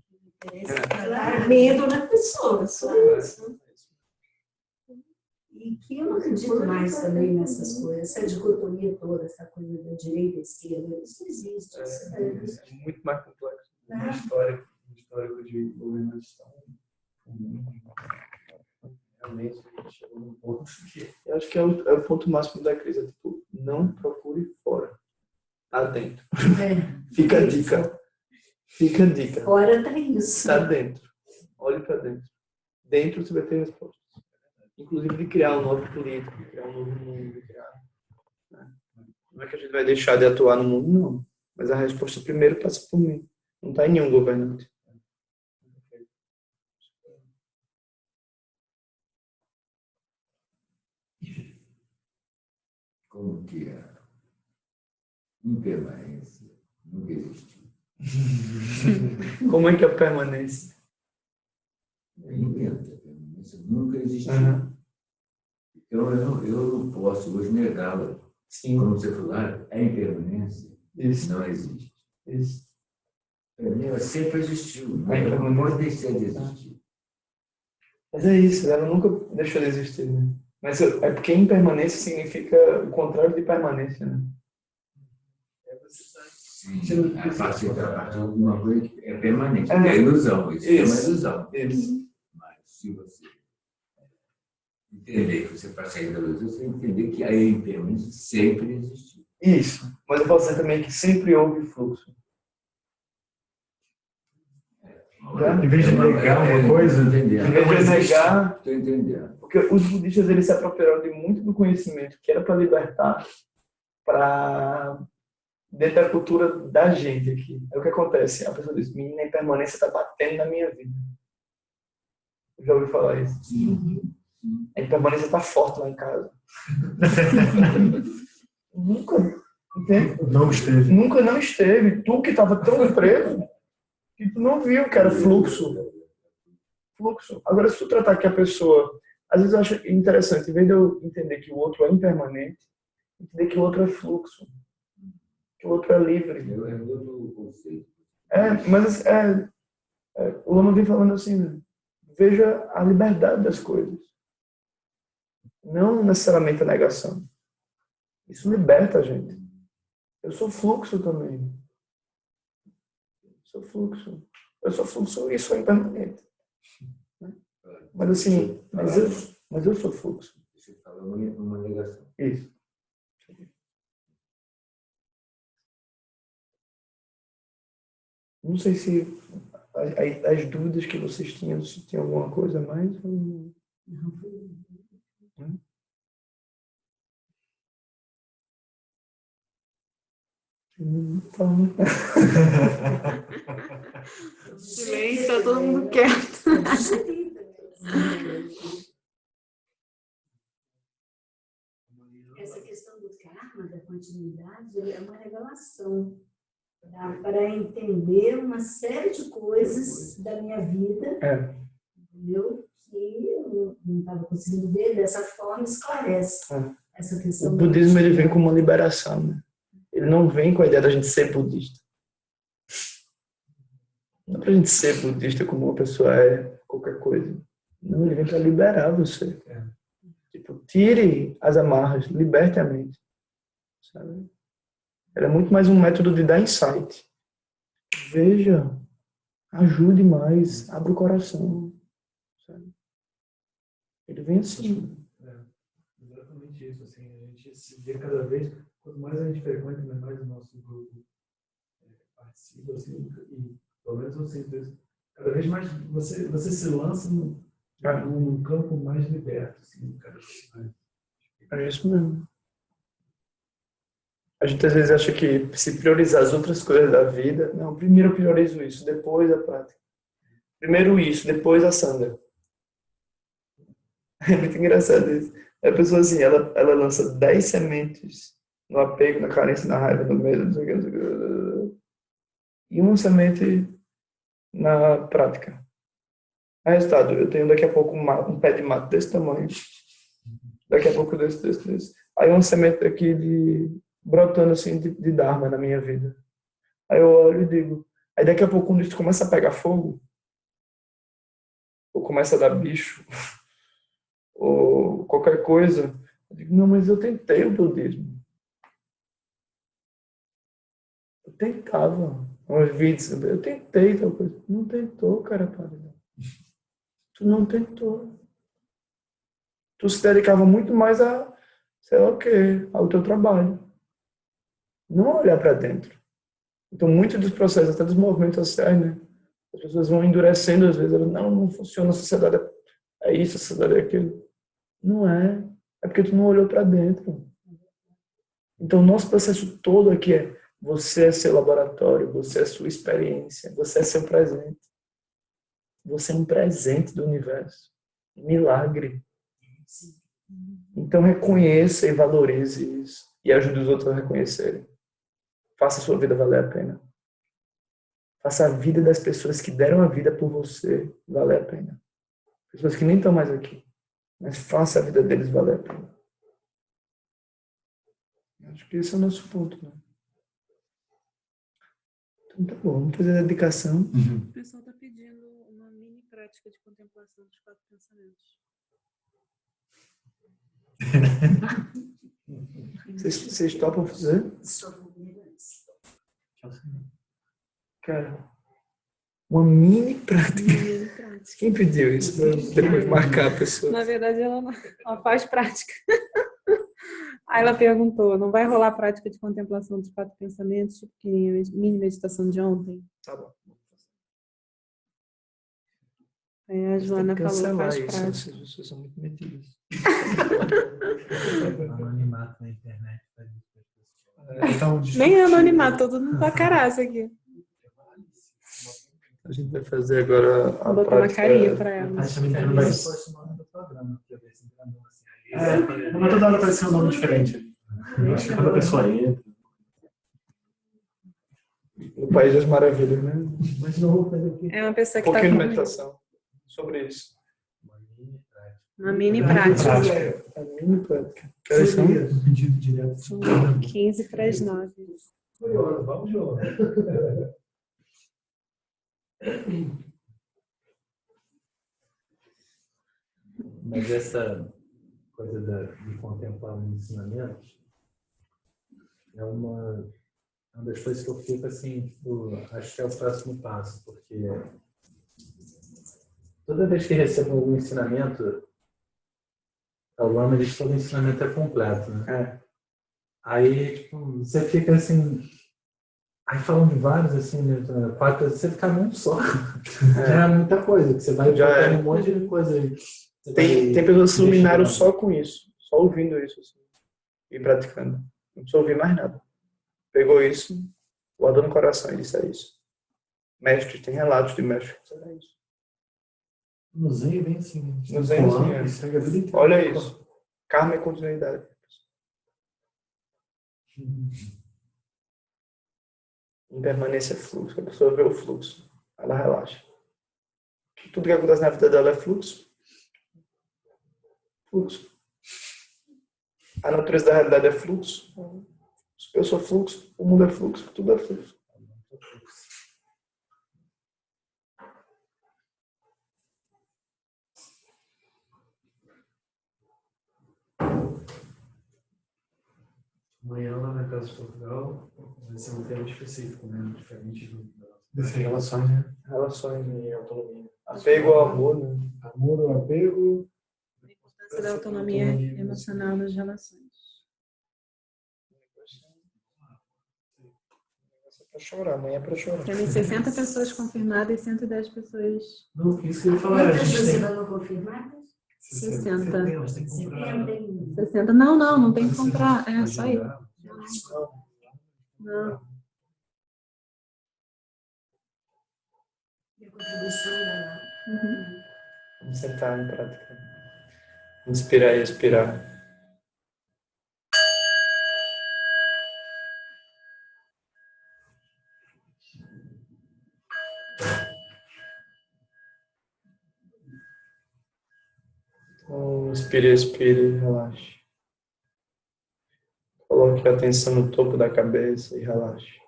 que interessa para dar medo na pessoa, só isso. E que eu não acredito mais também nessas coisas, essa dicotomia toda, essa coisa da direita e da esquerda, isso não existe. É muito mais complexo. Um histórico de governantes tão realmente chegou num ponto que... Eu acho que é o ponto máximo da crise, tipo, não procure fora, tá dentro. Fica a dica. Fica a dica. Fora tá isso. Tá dentro. Olhe para dentro. Dentro você vai ter respostas. Inclusive de criar um novo político, de criar um novo mundo, de criar... Não é que a gente vai deixar de atuar no mundo, não. Mas a resposta primeiro passa por mim. Não está em nenhum governante. Como que a impermanência nunca existiu. Como é que é a permanência? Eu entendo que a permanência nunca existiu. Então, eu não posso hoje negá-la. Como você falou, a impermanência não existe. Para mim, ela sempre existiu. Não pode deixar de existir. Mas é isso, ela nunca deixou de existir, né? Mas é porque impermanência significa o contrário de permanência, né? Sim, a partir de uma coisa que é permanente. É ilusão, isso é uma ilusão. Mas se você entender que você está saindo da ilusão, você entender que a impermanência sempre existiu. Isso, mas eu posso dizer também que sempre houve fluxo. Em vez de negar uma coisa, em vez de negar, estou entendendo. Porque os budistas eles se apropriaram de muito do conhecimento que era para libertar, para dentro da cultura da gente aqui. É o que acontece. A pessoa diz: minha impermanência está batendo na minha vida. Eu já ouvi falar isso. A impermanência está forte lá em casa. Nunca, entende? Não esteve. Nunca não esteve. Tu que estava tão preso que tu não viu que era fluxo. Agora, se tu tratar que a pessoa... Às vezes eu acho interessante, em vez de eu entender que o outro é impermanente, entender que o outro é fluxo. Que o outro é livre. É outro conceito. Mas o Lama vem falando assim, né? Veja a liberdade das coisas. Não necessariamente a negação. Isso liberta a gente. Eu sou fluxo também. Eu sou fluxo e sou impermanente. Mas assim, mas eu sou fluxo. Você fala uma negação. Isso. Não sei se as dúvidas que vocês tinham, se tinha alguma coisa a mais. Ou... Silêncio, tá todo mundo quieto. Essa questão do karma, da continuidade, é uma revelação para entender uma série de coisas da minha vida, entendeu? Que eu não estava conseguindo ver dessa forma, esclarece essa questão. O budismo ele vem com uma liberação, né? Ele não vem com a ideia da gente ser budista. Não é pra gente ser budista como uma pessoa é, qualquer coisa. Não, ele vem para liberar você. Tipo, tire as amarras, liberte a mente. Sabe? Ele é muito mais um método de dar insight. Veja, ajude mais, abra o coração. Sabe? Ele vem assim. Exatamente isso. Assim, a gente se vê cada vez, quanto mais a gente frequenta, mais o nosso grupo participa, assim, e pelo menos eu sinto isso. Cada vez mais você se lança num campo mais liberto, assim, cada vez mais. É isso mesmo. A gente às vezes acha que se priorizar as outras coisas da vida, não, primeiro eu priorizo isso, depois a prática. Primeiro isso, depois a Sandra. É muito engraçado isso. A pessoa assim, ela lança 10 sementes no apego, na carência, na raiva, no medo, não sei o que, não sei o que. E uma semente na prática. Resultado, eu tenho daqui a pouco um pé de mato desse tamanho. Daqui a pouco desse. Aí uma semente aqui brotando assim de Dharma na minha vida. Aí eu olho e digo, aí daqui a pouco quando isso começa a pegar fogo, ou começa a dar bicho, ou qualquer coisa, eu digo, não, mas eu tentei o budismo. Eu tentava. Uns vídeos, eu tentei tal coisa. Não tentou, cara, padre. Tu não tentou. Tu se dedicava muito mais a, sei lá o quê, ao teu trabalho. Não olhar para dentro. Então, muitos dos processos, até dos movimentos sociais, né? As pessoas vão endurecendo, às vezes, elas, não funciona, a sociedade é isso, a sociedade é aquilo. Não é. É porque tu não olhou para dentro. Então, o nosso processo todo aqui é você é seu laboratório, você é sua experiência, você é seu presente. Você é um presente do universo. Um milagre. Então, reconheça e valorize isso. E ajude os outros a reconhecerem. Faça a sua vida valer a pena. Faça a vida das pessoas que deram a vida por você valer a pena. Pessoas que nem estão mais aqui. Mas faça a vida deles valer a pena. Acho que esse é o nosso ponto, né? Então tá bom, vamos fazer a dedicação. O pessoal está pedindo uma mini prática de contemplação dos 4 pensamentos. Vocês topam fazer? Cara, uma mini prática. Quem pediu isso? Depois marcar a pessoa. Na verdade, ela faz prática. Aí ela perguntou, não vai rolar prática de contemplação dos 4 pensamentos, tipo que mini meditação de ontem? Tá bom. Aí a Joana falou, faz prática. Vocês são muito metidas. Anonimato na internet. Nem anonimato, todo mundo com a caraça aqui. A gente vai fazer agora a Vou botar uma carinha pra ela. Mas também não vai ser o nome do programa. Mas toda hora vai ser um nome diferente. Acho que quando a pessoa entra. No País das Maravilhas, né? Mas não vou fazer o quê? É uma pessoa que Um pouquinho de tá meditação sobre isso. uma mini prática. A mini prática. Que horas são? Pedido direto. São 15 para as 9. Vamos, João. Mas essa coisa de contemplar os ensinamentos é uma das coisas que eu fico assim, tipo, acho que é o próximo passo, porque toda vez que recebo algum ensinamento, o Lama diz que todo ensinamento é completo, né? Aí, tipo, você fica assim, aí falam de vários, assim, né, 4, você fica num só. Já é muita coisa, que você vai botando um monte de coisa aí. Tem pessoas que se iluminaram só com isso, só ouvindo isso, assim, e praticando. Não precisa ouvir mais nada. Pegou isso, guardou no coração e disse, é isso. Mestres, tem relatos de mestres que fizeram isso. No Zen é bem assim. No Zen, assim, olha isso. Karma e continuidade. Impermanência é fluxo. A pessoa vê o fluxo. Ela relaxa. Tudo que acontece na vida dela é fluxo. Fluxo. A natureza da realidade é fluxo. Eu sou fluxo. O mundo é fluxo. Tudo é fluxo. Amanhã lá na Casa de Portugal vai ser um tema específico, né? Diferente dessas relações, né? Relações e autonomia. Apego ao amor, né? Amor ou apego. A importância da autonomia emocional nas relações. É pra chorar, amanhã é pra chorar. Temos 60 pessoas confirmadas e 110 pessoas. Não, isso que eu ia falar. Quantas você vai confirmar? 60. 60. Não tem que comprar. É só ir. Não. Vamos sentar em prática. Inspirar e expirar. Inspire, expire, relaxe. Coloque a atenção no topo da cabeça e relaxe.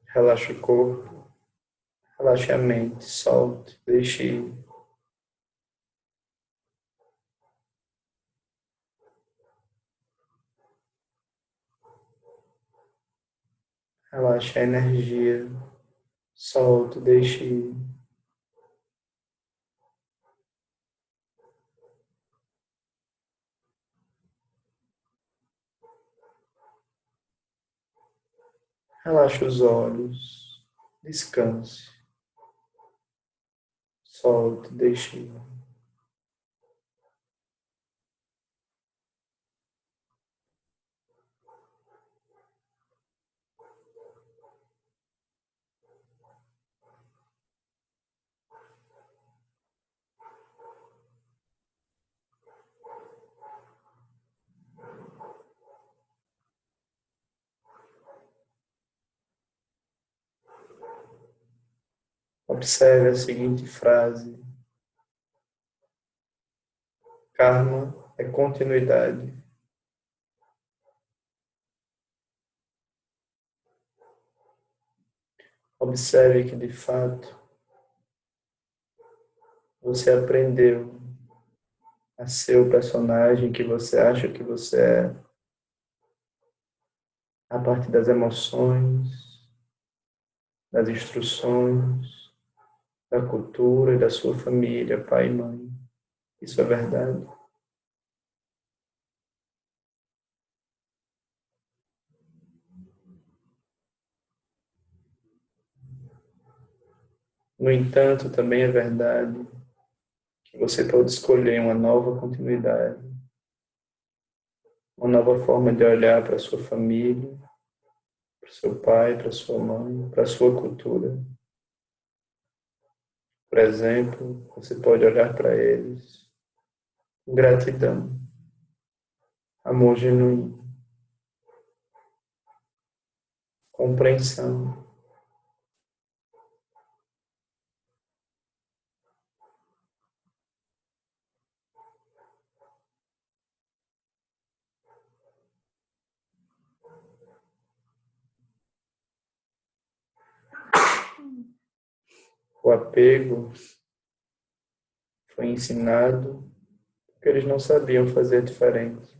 Relaxe o corpo, relaxe a mente, solte, deixe ir. Relaxe a energia, solte, deixe ir. Relaxe os olhos, descanse, solte, deixe ir. Observe a seguinte frase: karma é continuidade. Observe que, de fato, você aprendeu a ser o personagem que você acha que você é, a partir das emoções, das instruções, da cultura e da sua família, pai e mãe. Isso é verdade? No entanto, também é verdade que você pode escolher uma nova continuidade, uma nova forma de olhar para a sua família, para o seu pai, para a sua mãe, para a sua cultura. Por exemplo, você pode olhar para eles com gratidão, amor genuíno, compreensão. O apego foi ensinado porque eles não sabiam fazer diferente.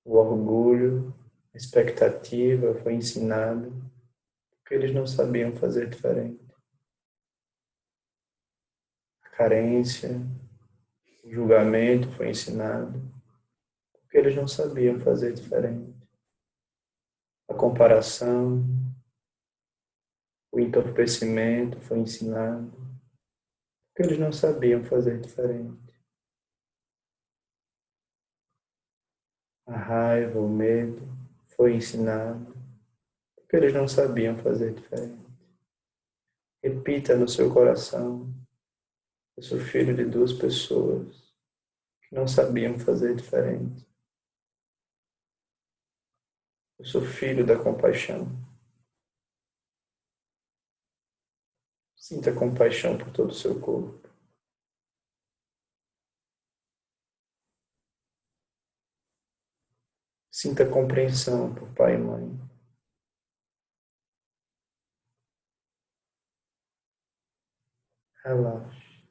O orgulho, a expectativa foi ensinado porque eles não sabiam fazer diferente. A carência, o julgamento foi ensinado porque eles não sabiam fazer diferente. A comparação, o entorpecimento foi ensinado porque eles não sabiam fazer diferente. A raiva, o medo foi ensinado porque eles não sabiam fazer diferente. Repita no seu coração: eu sou filho de duas pessoas que não sabiam fazer diferente. Eu sou filho da compaixão. Sinta compaixão por todo o seu corpo. Sinta compreensão por pai e mãe. Relaxe.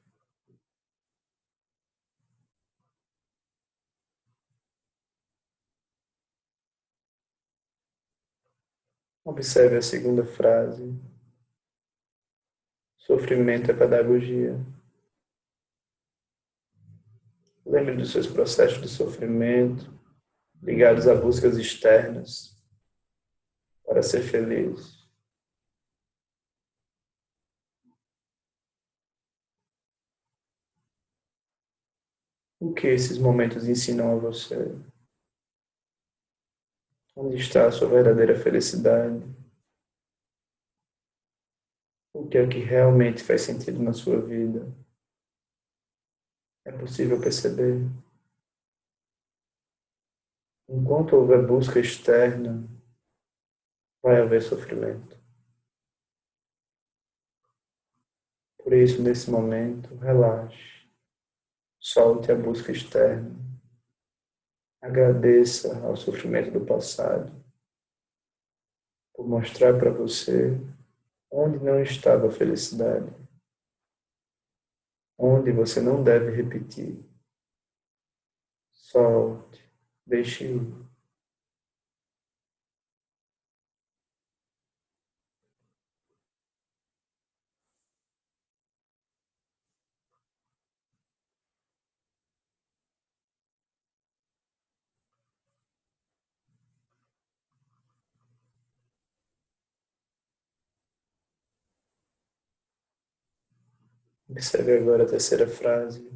Observe a segunda frase. Sofrimento é pedagogia. Lembre dos seus processos de sofrimento ligados a buscas externas para ser feliz. O que esses momentos ensinam a você? Onde está a sua verdadeira felicidade? O que é que realmente faz sentido na sua vida? É possível perceber. Enquanto houver busca externa, vai haver sofrimento. Por isso, nesse momento, relaxe. Solte a busca externa. Agradeça ao sofrimento do passado por mostrar para você onde não estava a felicidade, onde você não deve repetir. Solte, deixe ir. Observe agora a terceira frase.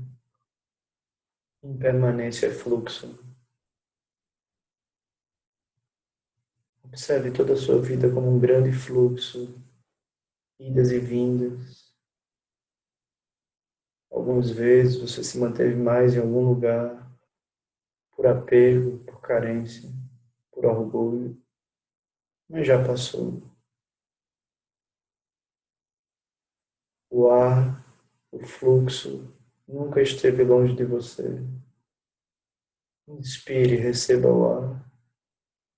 Impermanência é fluxo. Observe toda a sua vida como um grande fluxo, idas e vindas. Algumas vezes você se manteve mais em algum lugar por apego, por carência, por orgulho, mas já passou. O ar, o fluxo, nunca esteve longe de você. Inspire, receba o ar.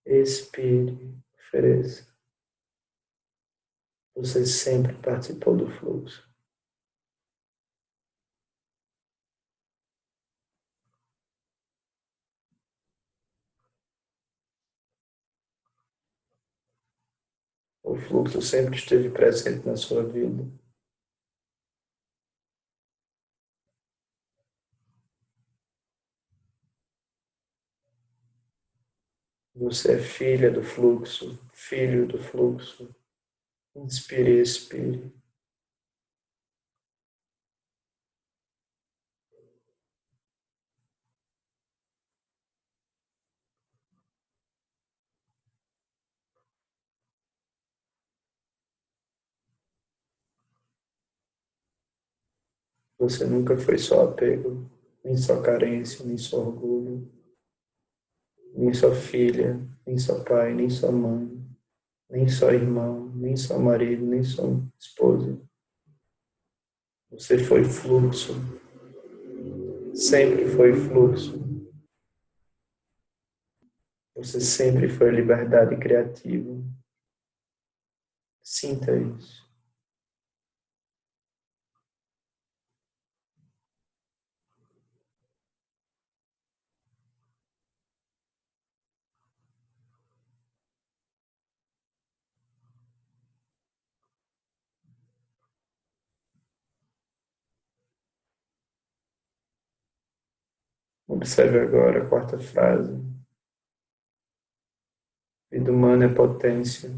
Expire, ofereça. Você sempre participou do fluxo. O fluxo sempre esteve presente na sua vida. Você é filha do fluxo, filho do fluxo. Inspire e expire. Você nunca foi só apego, nem só carência, nem só orgulho, nem só filha, nem só pai, nem só mãe, nem só irmão, nem só marido, nem só esposa. Você foi fluxo, sempre foi fluxo. Você sempre foi liberdade criativa. Sinta isso. Observe agora a quarta frase. Vida humana é potência.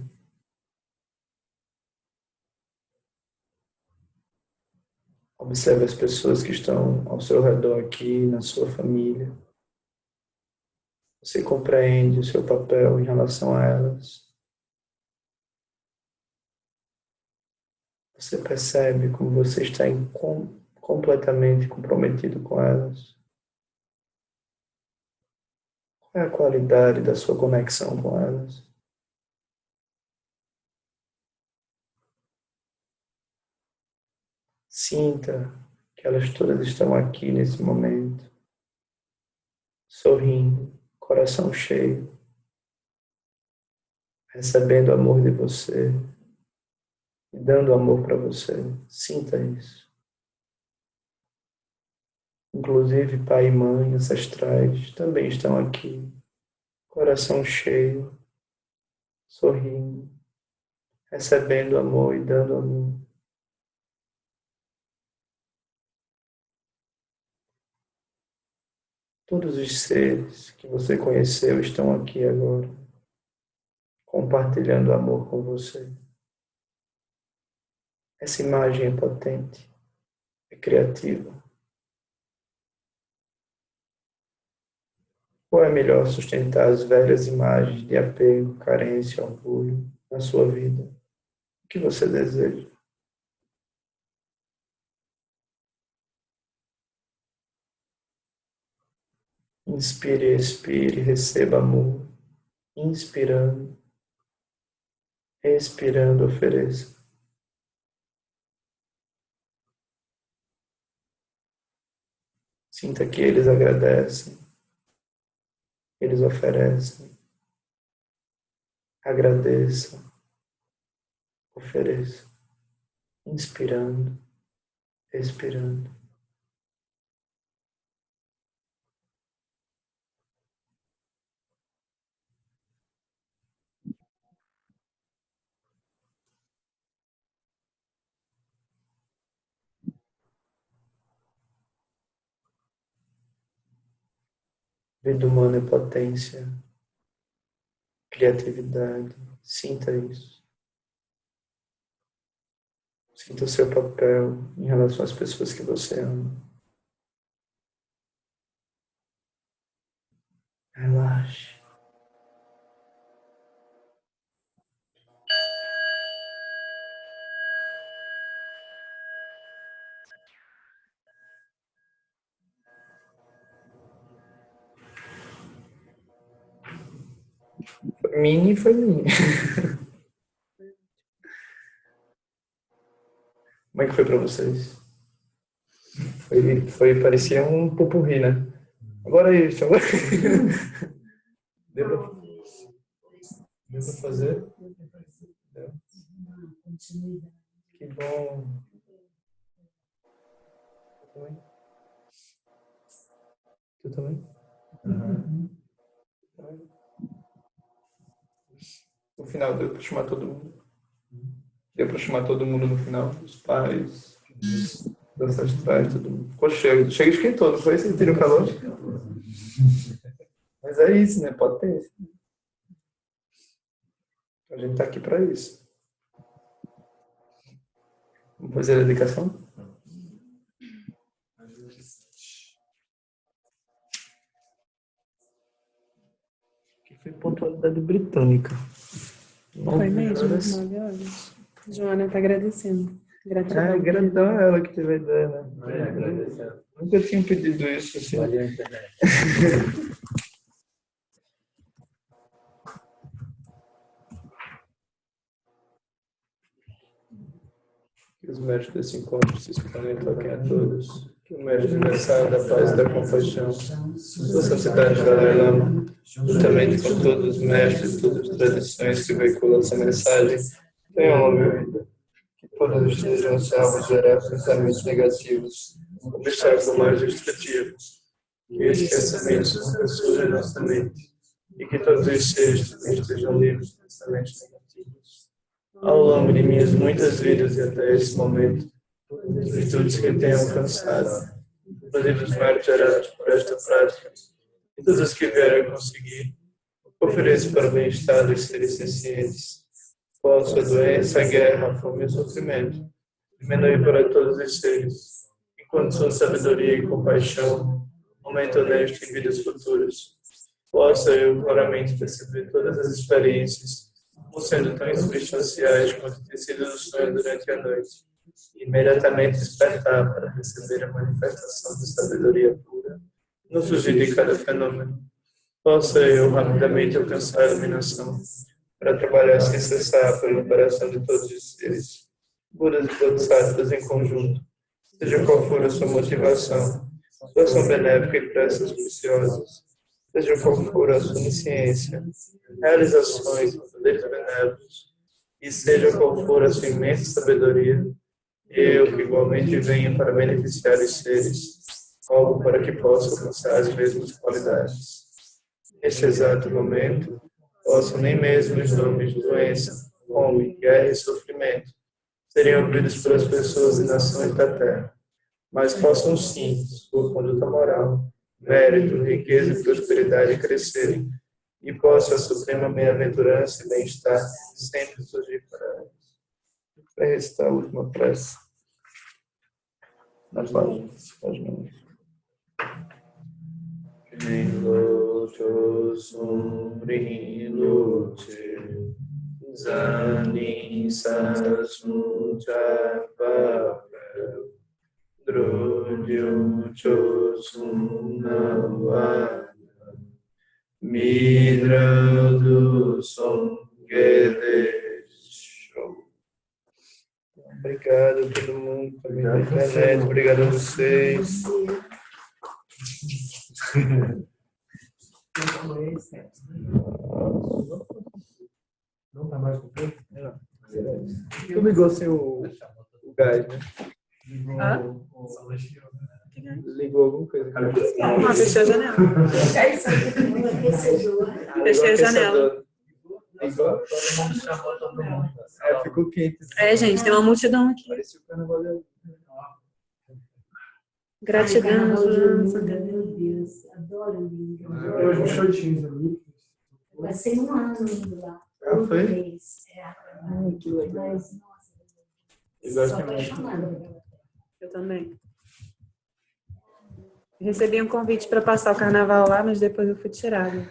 Observe as pessoas que estão ao seu redor aqui, na sua família. Você compreende o seu papel em relação a elas. Você percebe como você está completamente comprometido com elas. Qual é a qualidade da sua conexão com elas? Sinta que elas todas estão aqui nesse momento, sorrindo, coração cheio, recebendo amor de você e dando amor para você. Sinta isso. Inclusive pai e mãe ancestrais também estão aqui, coração cheio, sorrindo, recebendo amor e dando amor. Todos os seres que você conheceu estão aqui agora, compartilhando amor com você. Essa imagem é potente, é criativa. Ou é melhor sustentar as velhas imagens de apego, carência, orgulho na sua vida? O que você deseja? Inspire, expire, receba amor. Inspirando, expirando, ofereça. Sinta que eles agradecem, eles oferecem. Agradeça, ofereça. Inspirando, expirando. Vida humana é potência, criatividade. Sinta isso. Sinta o seu papel em relação às pessoas que você ama. Relaxe. Foi mini. Como é que foi para vocês? Parecia um pupurri, né? Agora isso, agora. Deu pra fazer? Deu. Que bom. Tu também? Uhum. No final deu para chamar todo mundo. Deu para chamar todo mundo no final. Os pais, os ancestrais, todo mundo. Ficou cheio. Chega esquentou, não foi? Sentiram o calor? Mas é isso, né? Potência. A gente tá aqui para isso. Vamos fazer a dedicação? Que foi pontualidade britânica. Foi mesmo, 9 horas. Joana está agradecendo. Gratidão. Gratidão a ela que teve a ideia, né? Nunca tinha pedido isso assim. Que os mestres desse encontro se expõem e toquem a todos. Que o mestre universal da paz e da compaixão, da santidade da Dalai Lama, juntamente com todos os mestres e todas as tradições que veiculam essa mensagem, tenham longa vida. Que todos estejam salvos de gerar pensamentos negativos, obstáculos mais destrutivos. Que esses pensamentos nunca surjam em nossa mente. E que todos os seres também estejam livres de pensamentos negativos. Ao longo de minhas muitas vidas e até esse momento, as virtudes que tenho alcançado, inclusive os méritos gerados por esta prática, e todos os que vierem a conseguir, ofereço para o bem-estar dos seres sencientes. Possa a doença, a guerra, a fome e o sofrimento diminuir para todos os seres, enquanto sua sabedoria e compaixão aumentam neste em vidas futuras. Possa eu claramente perceber todas as experiências como sendo tão insubstanciais quanto tem sido o sonho durante a noite, e imediatamente despertar para receber a manifestação de sabedoria pura no surgir de cada fenômeno. Possa eu rapidamente alcançar a iluminação para trabalhar sem cessar pela liberação de todos os seres, Budas e Bodhisattvas em conjunto, seja qual for a sua motivação, sua ação benéfica e preces preciosas, seja qual for a sua onisciência, realizações e poderes benévolos, e seja qual for a sua imensa sabedoria, eu que igualmente venho para beneficiar os seres, rogo para que possa alcançar as mesmas qualidades. Neste exato momento, possam nem mesmo os nomes de doença, fome, guerra e sofrimento seriam ouvidos pelas pessoas e nações da terra, mas possam sim, sua conduta moral, mérito, riqueza e prosperidade crescerem, e possa a suprema bem-aventurança e bem-estar sempre surgir para eles. Para recitar a última prece. Na paz, as mãos. Rinlo Chosum Rinlo Che Zani Sasmu Chapa Drudyu Chosum Nawa Midrando som que deixou. Obrigado a todo mundo também da internet. Obrigado a vocês. Não tá mais com o tempo? Não. Tu ligou assim o gás, né? Ligou alguma coisa. Ah, fechei a janela. Fechei a janela. Ligou? Ficou quente. Gente, tem uma multidão aqui. Parecia o carnaval. Gratidão, Joana. Meu Deus, adoro o Linga. Eu uns shortinhos ali. Passei um ano indo lá. Foi? Mês. Que legal. Mas, nossa, Eu sou gosto apaixonada muito. pela terra. Eu também. Recebi um convite para passar o carnaval lá, mas depois eu fui tirada.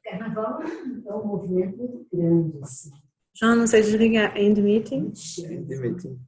Carnaval é um movimento muito grande, assim. João, não sei desligar. End meeting. End meeting.